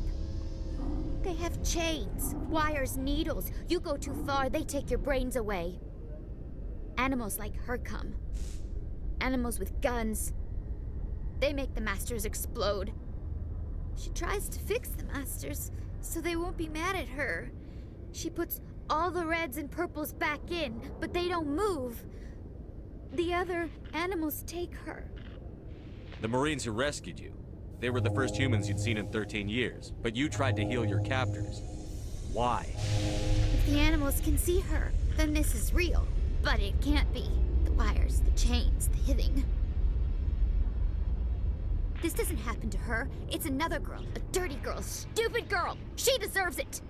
They have chains, wires, needles. You go too far, they take your brains away. Animals like her come. Animals with guns. They make the Masters explode. She tries to fix the Masters so they won't be mad at her. She puts all the reds and purples back in, but they don't move. The other animals take her. The Marines who rescued you. They were the first humans you'd seen in 13 years, but you tried to heal your captors. Why? If the animals can see her, then this is real. But it can't be. The wires, the chains, the hitting. This doesn't happen to her. It's another girl. A dirty girl. Stupid girl. She deserves it.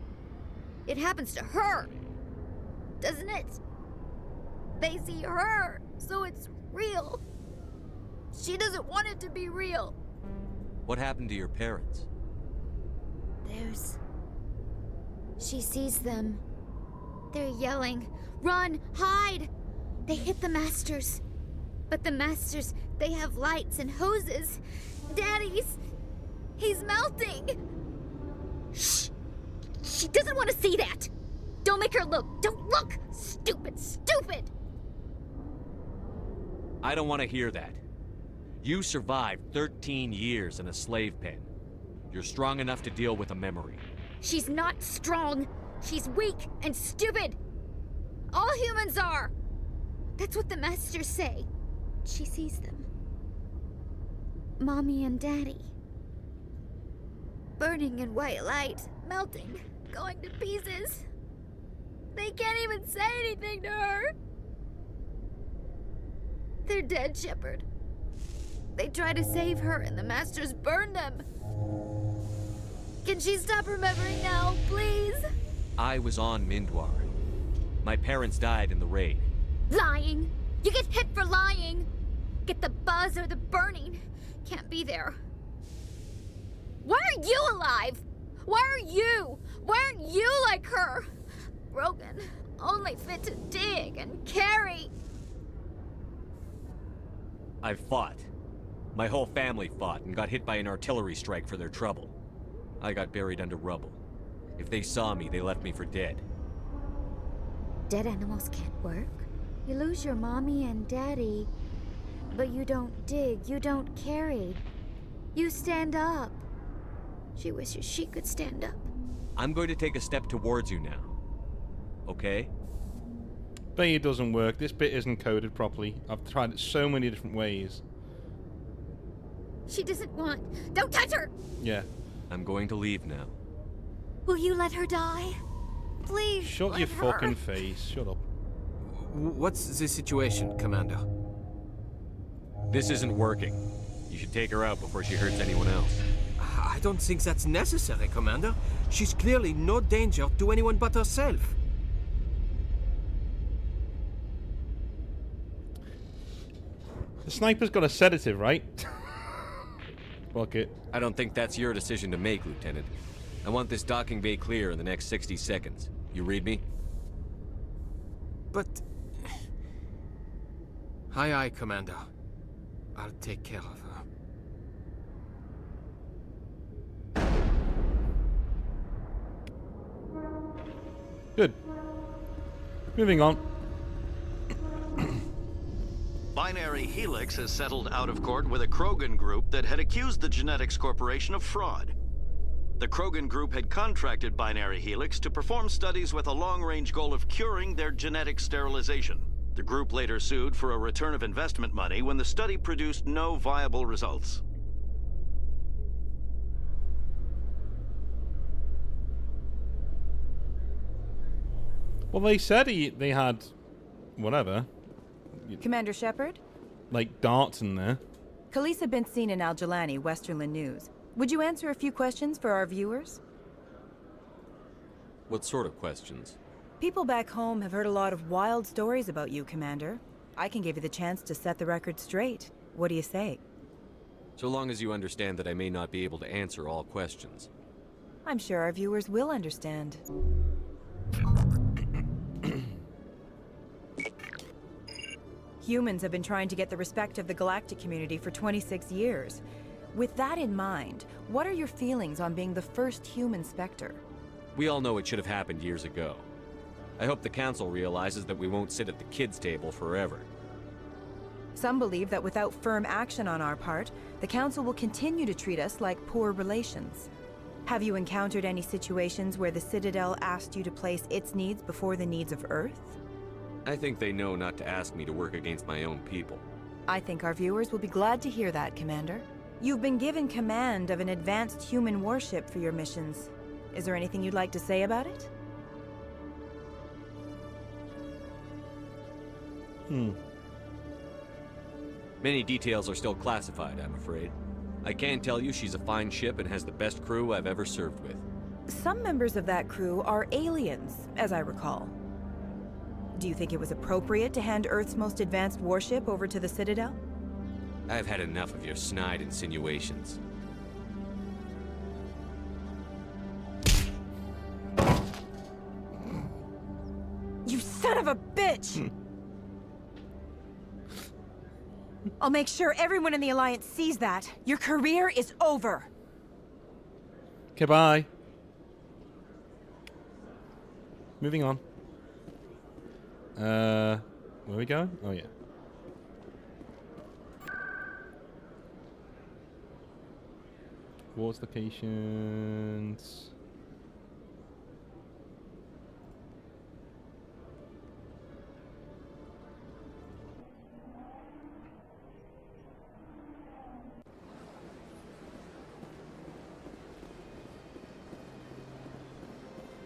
It happens to her. Doesn't it? They see her, so it's real. She doesn't want it to be real. What happened to your parents? She sees them. They're yelling, "Run! Hide!" They hit the Masters. But the Masters, they have lights and hoses. He's melting! Shh! She doesn't want to see that! Don't make her look! Don't look! Stupid, stupid! I don't want to hear that. You survived 13 years in a slave pen. You're strong enough to deal with a memory. She's not strong. She's weak and stupid. All humans are. That's what the Masters say. She sees them. Mommy and Daddy. Burning in white light, melting, going to pieces. They can't even say anything to her. They're dead, Shepard. They try to save her and the Masters burn them. Can she stop remembering now, please? I was on Mindwar. My parents died in the raid. Lying! You get hit for lying! Get the buzz or the burning. Can't be there. Why are you alive? Why are you? Why aren't you like her? Broken, only fit to dig and carry. I fought. My whole family fought and got hit by an artillery strike for their trouble. I got buried under rubble. If they saw me, they left me for dead. Dead animals can't work. You lose your mommy and daddy, but you don't dig, you don't carry. You stand up. She wishes she could stand up. I'm going to take a step towards you now. Okay? But it doesn't work. This bit isn't coded properly. I've tried it so many different ways. She doesn't want... Don't touch her! Yeah. I'm going to leave now. Will you let her die? Please, Shut let your her. fucking face. Shut up. What's the situation, Commander? This isn't working. You should take her out before she hurts anyone else. I don't think that's necessary, Commander. She's clearly no danger to anyone but herself. The sniper's got a sedative, right? Fuck it. I don't think that's your decision to make, Lieutenant. I want this docking bay clear in the next 60 seconds. You read me? But... Aye, aye, Commander. I'll take care of her. Good. Moving on. Binary Helix has settled out of court with a Krogan group that had accused the Genetics Corporation of fraud. The Krogan group had contracted Binary Helix to perform studies with a long-range goal of curing their genetic sterilization. The group later sued for a return of investment money when the study produced no viable results. Well, they said they had... whatever. Commander Shepard? Like darts in there. Khaleesa bint Sinan al-Jalani, Westerland News. Would you answer a few questions for our viewers? What sort of questions? People back home have heard a lot of wild stories about you, Commander. I can give you the chance to set the record straight. What do you say? So long as you understand that I may not be able to answer all questions. I'm sure our viewers will understand. Humans have been trying to get the respect of the galactic community for 26 years. With that in mind, what are your feelings on being the first human Spectre? We all know it should have happened years ago. I hope the Council realizes that we won't sit at the kids' table forever. Some believe that without firm action on our part, the Council will continue to treat us like poor relations. Have you encountered any situations where the Citadel asked you to place its needs before the needs of Earth? I think they know not to ask me to work against my own people. I think our viewers will be glad to hear that, Commander. You've been given command of an advanced human warship for your missions. Is there anything you'd like to say about it? Many details are still classified, I'm afraid. I can tell you she's a fine ship and has the best crew I've ever served with. Some members of that crew are aliens, as I recall. Do you think it was appropriate to hand Earth's most advanced warship over to the Citadel? I've had enough of your snide insinuations. You son of a bitch! I'll make sure everyone in the Alliance sees that. Your career is over. Okay, bye. Moving on. Where are we going? Oh, yeah. Towards locations.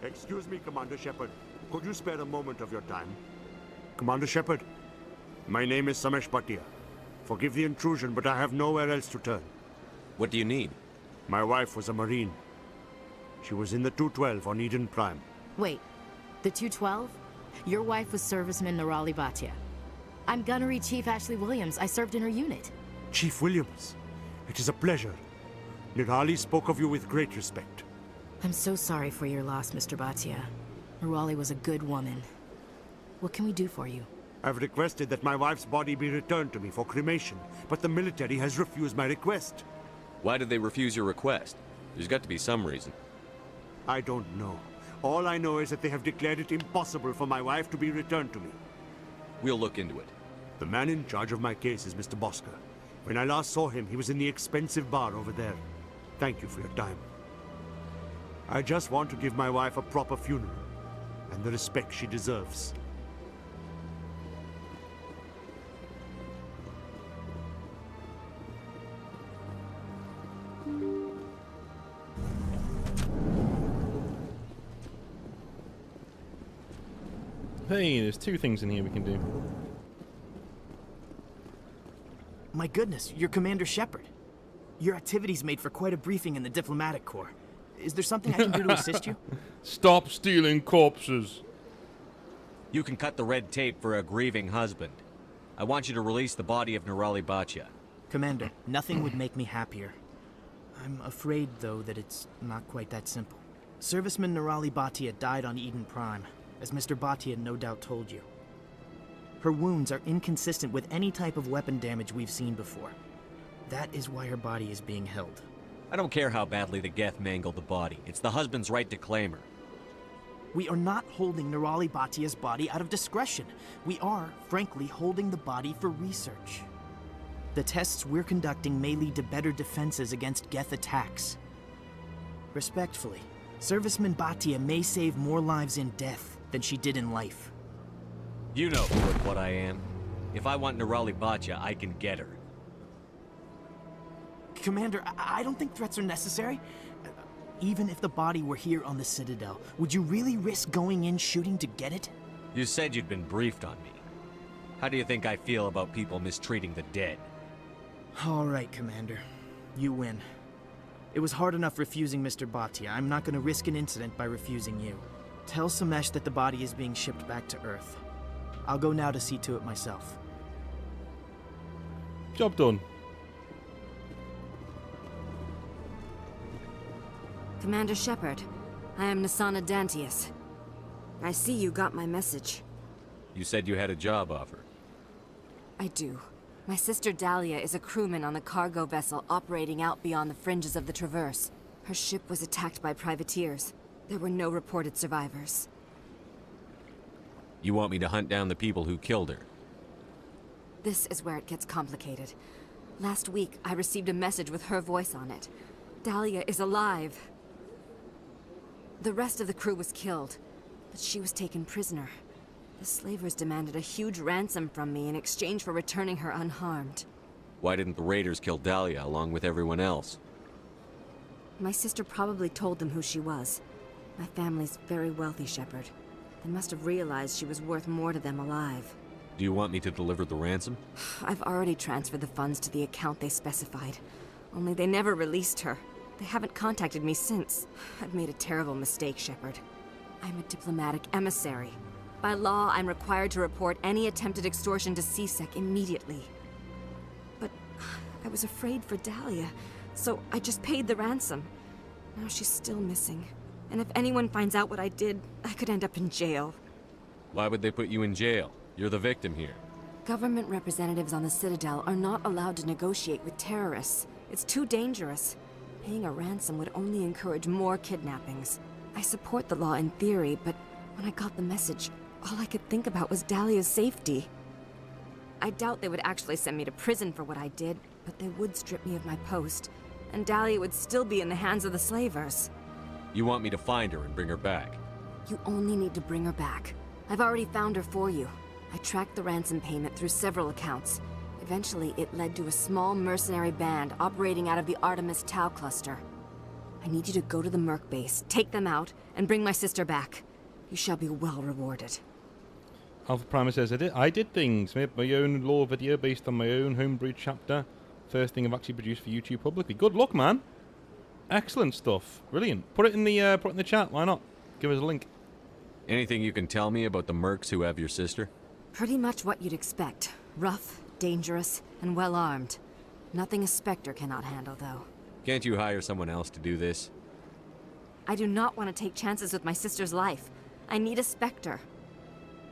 Excuse me, Commander Shepard. Could you spare a moment of your time? Commander Shepard, my name is Samesh Bhatia. Forgive the intrusion, but I have nowhere else to turn. What do you need? My wife was a Marine. She was in the 212 on Eden Prime. Wait, the 212? Your wife was serviceman Nirali Bhatia. I'm Gunnery Chief Ashley Williams. I served in her unit. Chief Williams, it is a pleasure. Nirali spoke of you with great respect. I'm so sorry for your loss, Mr. Bhatia. Nirali was a good woman. What can we do for you? I've requested that my wife's body be returned to me for cremation, but the military has refused my request. Why did they refuse your request? There's got to be some reason. I don't know. All I know is that they have declared it impossible for my wife to be returned to me. We'll look into it. The man in charge of my case is Mr. Bosker. When I last saw him, he was in the expensive bar over there. Thank you for your time. I just want to give my wife a proper funeral, and the respect she deserves. Hey, there's two things in here we can do. My goodness, you're Commander Shepard. Your activities made for quite a briefing in the Diplomatic Corps. Is there something I can do to assist you? Stop stealing corpses. You can cut the red tape for a grieving husband. I want you to release the body of Nirali Bhatia. Commander, nothing would make me happier. I'm afraid, though, that it's not quite that simple. Serviceman Nirali Bhatia died on Eden Prime, as Mr. Bhatia no doubt told you. Her wounds are inconsistent with any type of weapon damage we've seen before. That is why her body is being held. I don't care how badly the Geth mangled the body. It's the husband's right to claim her. We are not holding Nirali Bhatia's body out of discretion. We are, frankly, holding the body for research. The tests we're conducting may lead to better defenses against Geth attacks. Respectfully, Serviceman Bhatia may save more lives in death than she did in life. You know what I am. If I want Nirali Bhatia, I can get her. Commander, I don't think threats are necessary. Even if the body were here on the Citadel, would you really risk going in shooting to get it? You said you'd been briefed on me. How do you think I feel about people mistreating the dead? All right, Commander. You win. It was hard enough refusing Mr. Bhatia. I'm not going to risk an incident by refusing you. Tell Samesh that the body is being shipped back to Earth. I'll go now to see to it myself. Job done. Commander Shepard, I am Nasana Dantius. I see you got my message. You said you had a job offer. I do. My sister Dahlia is a crewman on a cargo vessel operating out beyond the fringes of the Traverse. Her ship was attacked by privateers. There were no reported survivors. You want me to hunt down the people who killed her? This is where it gets complicated. Last week, I received a message with her voice on it. Dahlia is alive. The rest of the crew was killed, but she was taken prisoner. The slavers demanded a huge ransom from me in exchange for returning her unharmed. Why didn't the raiders kill Dahlia along with everyone else? My sister probably told them who she was. My family's very wealthy, Shepard. They must have realized she was worth more to them alive. Do you want me to deliver the ransom? I've already transferred the funds to the account they specified. Only they never released her. They haven't contacted me since. I've made a terrible mistake, Shepard. I'm a diplomatic emissary. By law, I'm required to report any attempted extortion to CSEC immediately. But I was afraid for Dahlia, so I just paid the ransom. Now she's still missing. And if anyone finds out what I did, I could end up in jail. Why would they put you in jail? You're the victim here. Government representatives on the Citadel are not allowed to negotiate with terrorists. It's too dangerous. Paying a ransom would only encourage more kidnappings. I support the law in theory, but when I got the message, all I could think about was Dahlia's safety. I doubt they would actually send me to prison for what I did, but they would strip me of my post, and Dahlia would still be in the hands of the slavers. You want me to find her and bring her back? You only need to bring her back. I've already found her for you. I tracked the ransom payment through several accounts. Eventually, it led to a small mercenary band operating out of the Artemis Tau cluster. I need you to go to the Merc base, take them out, and bring my sister back. You shall be well rewarded. Alpha Primus says, I did things. Made my own lore video based on my own homebrew chapter. First thing I've actually produced for YouTube publicly. Good luck, man. Excellent stuff. Brilliant. Put it in the chat. Why not? Give us a link. Anything you can tell me about the mercs who have your sister? Pretty much what you'd expect. Rough, dangerous, and well-armed. Nothing a Spectre cannot handle, though. Can't you hire someone else to do this? I do not want to take chances with my sister's life. I need a Spectre.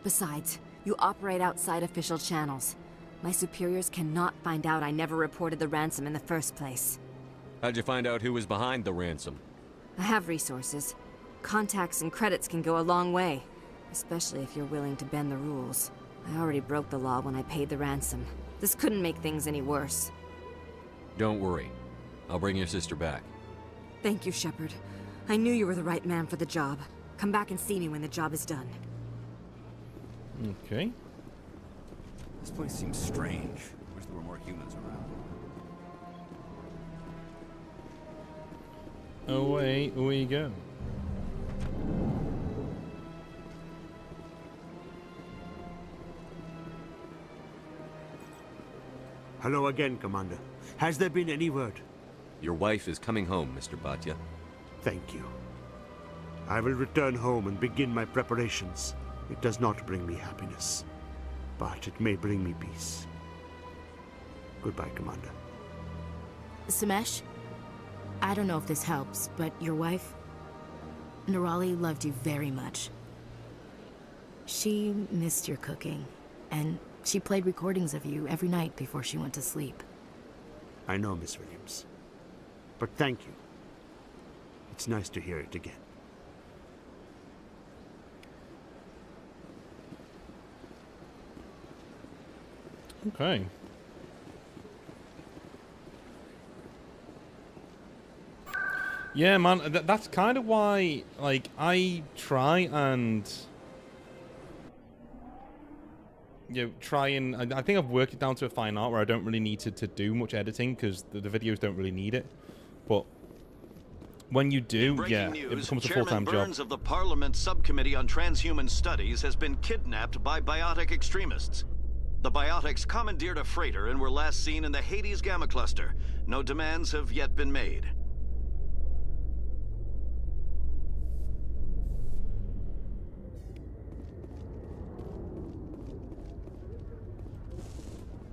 Besides, you operate outside official channels. My superiors cannot find out I never reported the ransom in the first place. How'd you find out who was behind the ransom? I have resources. Contacts and credits can go a long way, especially if you're willing to bend the rules. I already broke the law when I paid the ransom. This couldn't make things any worse. Don't worry. I'll bring your sister back. Thank you, Shepard. I knew you were the right man for the job. Come back and see me when the job is done. Okay. This place seems strange. Wish there were more humans around. Away we go. Hello again, Commander. Has there been any word? Your wife is coming home, Mr. Bhatia. Thank you. I will return home and begin my preparations. It does not bring me happiness, but it may bring me peace. Goodbye, Commander. Samesh, I don't know if this helps, but your wife, Nerali, loved you very much. She missed your cooking, and she played recordings of you every night before she went to sleep. I know, Miss Williams. But thank you. It's nice to hear it again. Okay. Yeah, man, that's kind of why, like, I try and... I think I've worked it down to a fine art where I don't really need to do much editing because the videos don't really need it. But when you do, yeah, it becomes a full-time job. Chairman Burns of the Parliament Subcommittee on Transhuman Studies has been kidnapped by biotic extremists. The biotics commandeered a freighter and were last seen in the Hades Gamma Cluster. No demands have yet been made.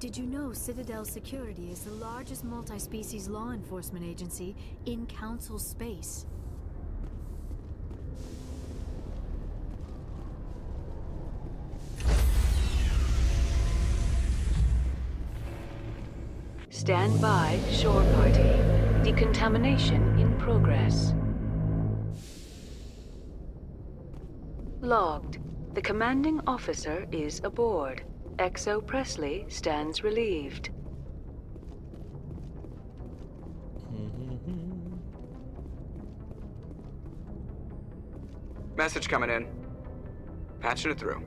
Did you know Citadel Security is the largest multi-species law enforcement agency in Council space? Stand by, shore party. Decontamination in progress. Logged. The commanding officer is aboard. XO Presley stands relieved. Message coming in. Patching it through.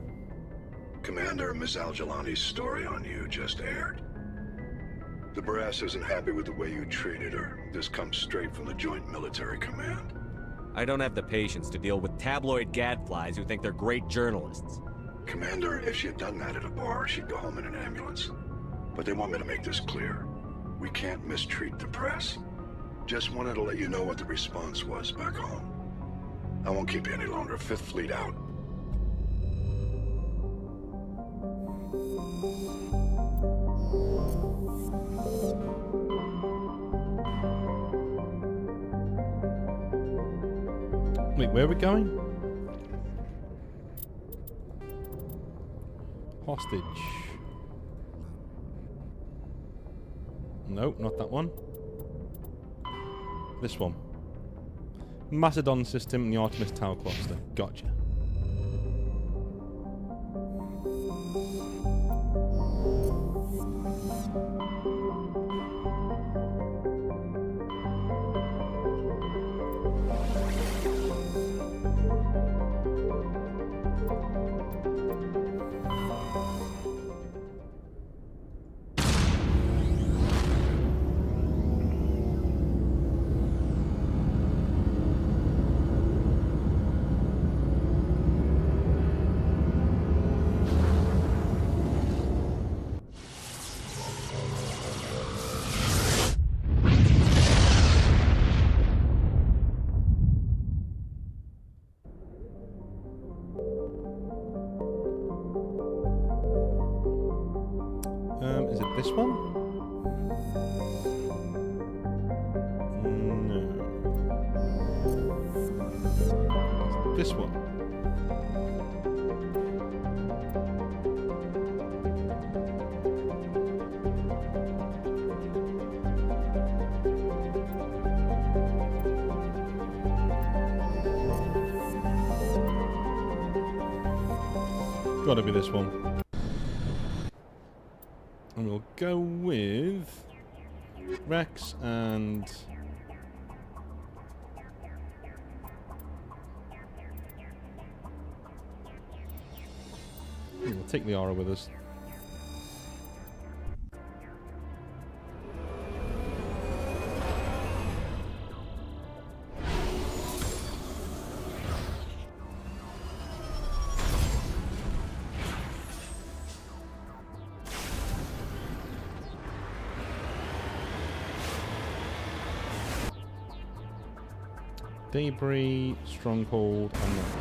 Commander, Miss Al-Jalani's story on you just aired. The brass isn't happy with the way you treated her. This comes straight from the Joint Military Command. I don't have the patience to deal with tabloid gadflies who think they're great journalists. Commander, if she had done that at a bar, she'd go home in an ambulance. But they want me to make this clear. We can't mistreat the press. Just wanted to let you know what the response was back home. I won't keep you any longer. Fifth Fleet out. Wait, where are we going? Hostage. Nope, not that one. This one. Macedon system in the Artemis Tau cluster. Gotcha. Is it this one? No. Is it this one? Gotta be this one. And we'll go with Rex and we'll take Liara with us. Debris, Stronghold, and North.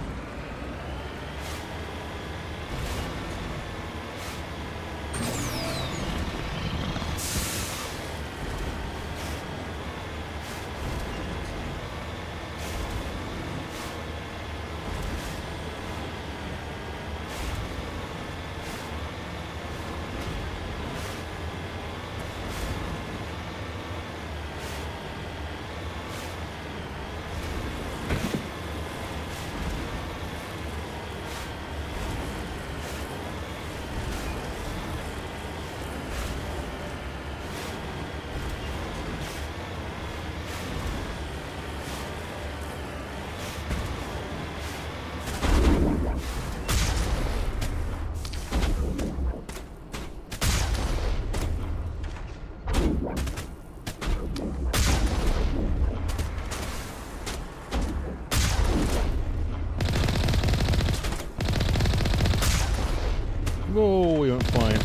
Whoa, we went flying.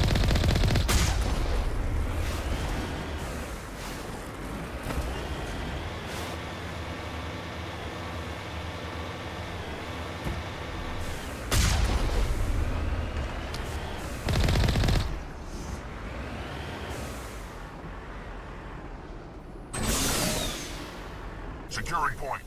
Securing point.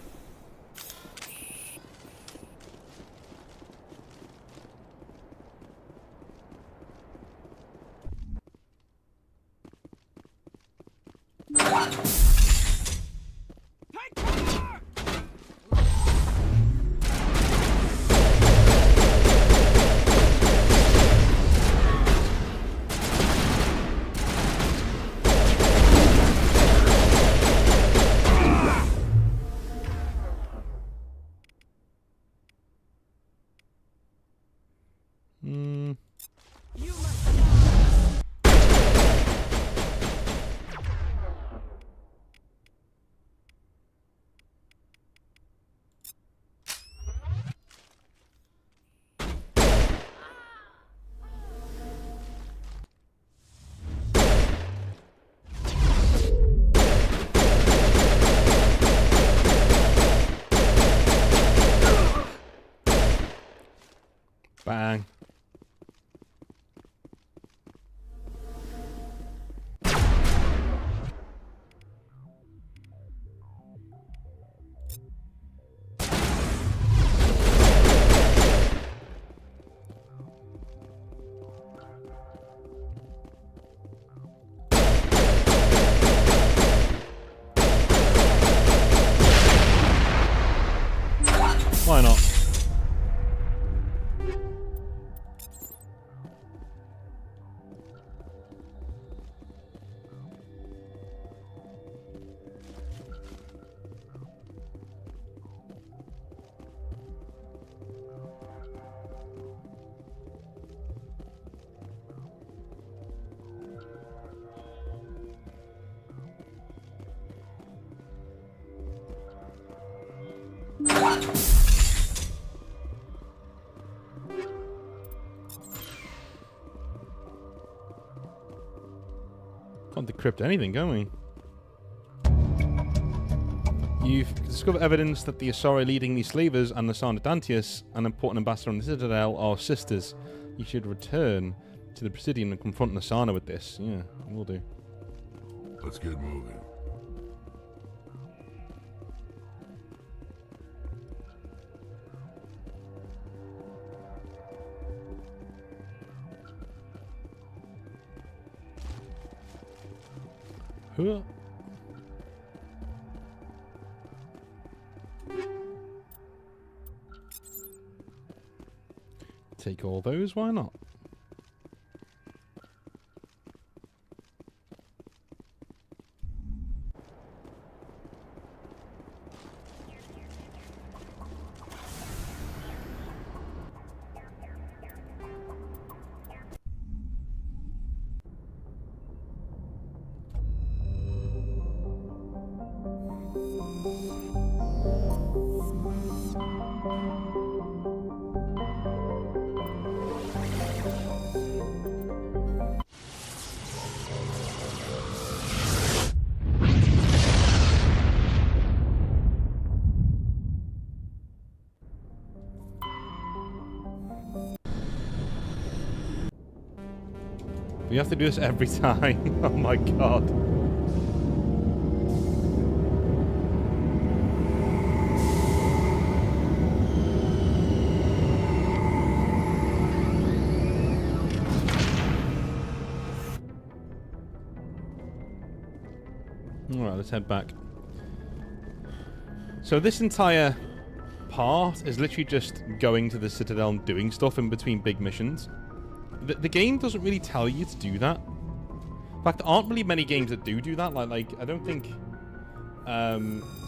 Bang. Why not? Can't decrypt anything, can we? You've discovered evidence that the Asari leading these slavers and Nasana Dantius, an important ambassador on the Citadel, are sisters. You should return to the Presidium and confront Nasana with this. Yeah, we'll do. Let's get moving. Huh? Take all those, why not? We have to do this every time. Oh my god. Alright, let's head back. So this entire part is literally just going to the Citadel and doing stuff in between big missions. The game doesn't really tell you to do that. In fact, there aren't really many games that do that. Like I don't think...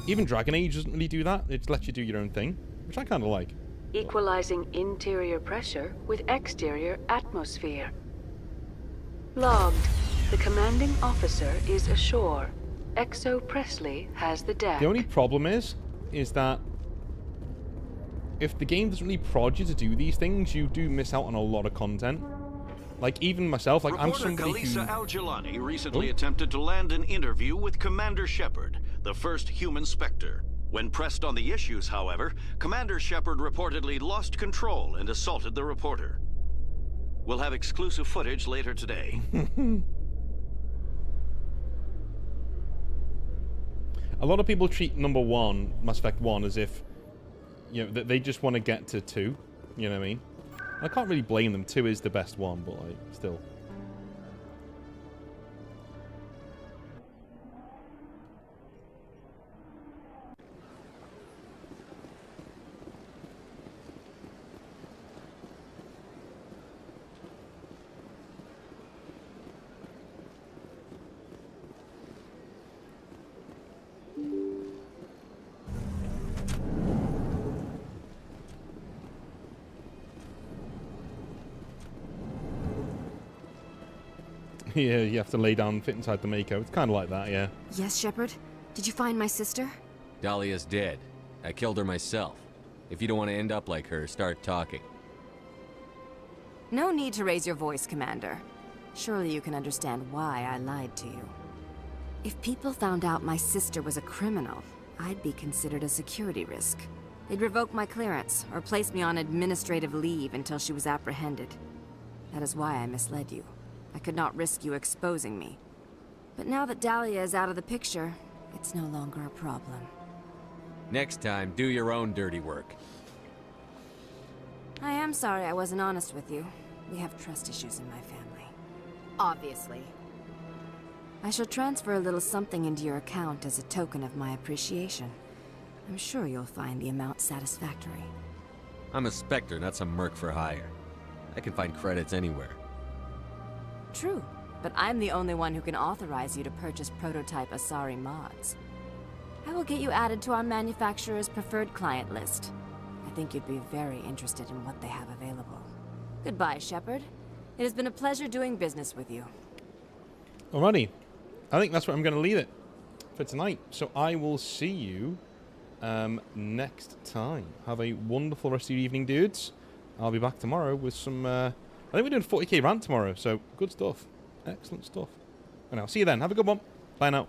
even Dragon Age doesn't really do that. It just lets you do your own thing, which I kind of like. Equalizing interior pressure with exterior atmosphere. Logged. The commanding officer is ashore. Exo Presley has the deck. The only problem is that if the game doesn't really prod you to do these things, you do miss out on a lot of content. Like, even myself, like, Reporter I'm somebody Kalisa who... Al-Jalani recently attempted to land an interview with Commander Shepard, the first human Spectre. When pressed on the issues, however, Commander Shepard reportedly lost control and assaulted the reporter. We'll have exclusive footage later today. A lot of people treat number 1, Mass Effect 1, as if, you know, they just want to get to 2. You know what I mean? I can't really blame them. 2 is the best one, but, like, still. Yeah, you have to lay down and fit inside the Mako. It's kind of like that, yeah. Yes, Shepard? Did you find my sister? Dahlia's dead. I killed her myself. If you don't want to end up like her, start talking. No need to raise your voice, Commander. Surely you can understand why I lied to you. If people found out my sister was a criminal, I'd be considered a security risk. They'd revoke my clearance, or place me on administrative leave until she was apprehended. That is why I misled you. I could not risk you exposing me. But now that Dahlia is out of the picture, it's no longer a problem. Next time, do your own dirty work. I am sorry I wasn't honest with you. We have trust issues in my family. Obviously. I shall transfer a little something into your account as a token of my appreciation. I'm sure you'll find the amount satisfactory. I'm a Spectre, not some merc for hire. I can find credits anywhere. True, but I'm the only one who can authorize you to purchase prototype Asari mods. I will get you added to our manufacturer's preferred client list. I think you'd be very interested in what they have available. Goodbye, Shepard. It has been a pleasure doing business with you. Alrighty. I think that's where I'm going to leave it for tonight. So I will see you next time. Have a wonderful rest of your evening, dudes. I'll be back tomorrow with some... I think we're doing 40k rant tomorrow, so good stuff. Excellent stuff. And I'll see you then. Have a good one. Bye now.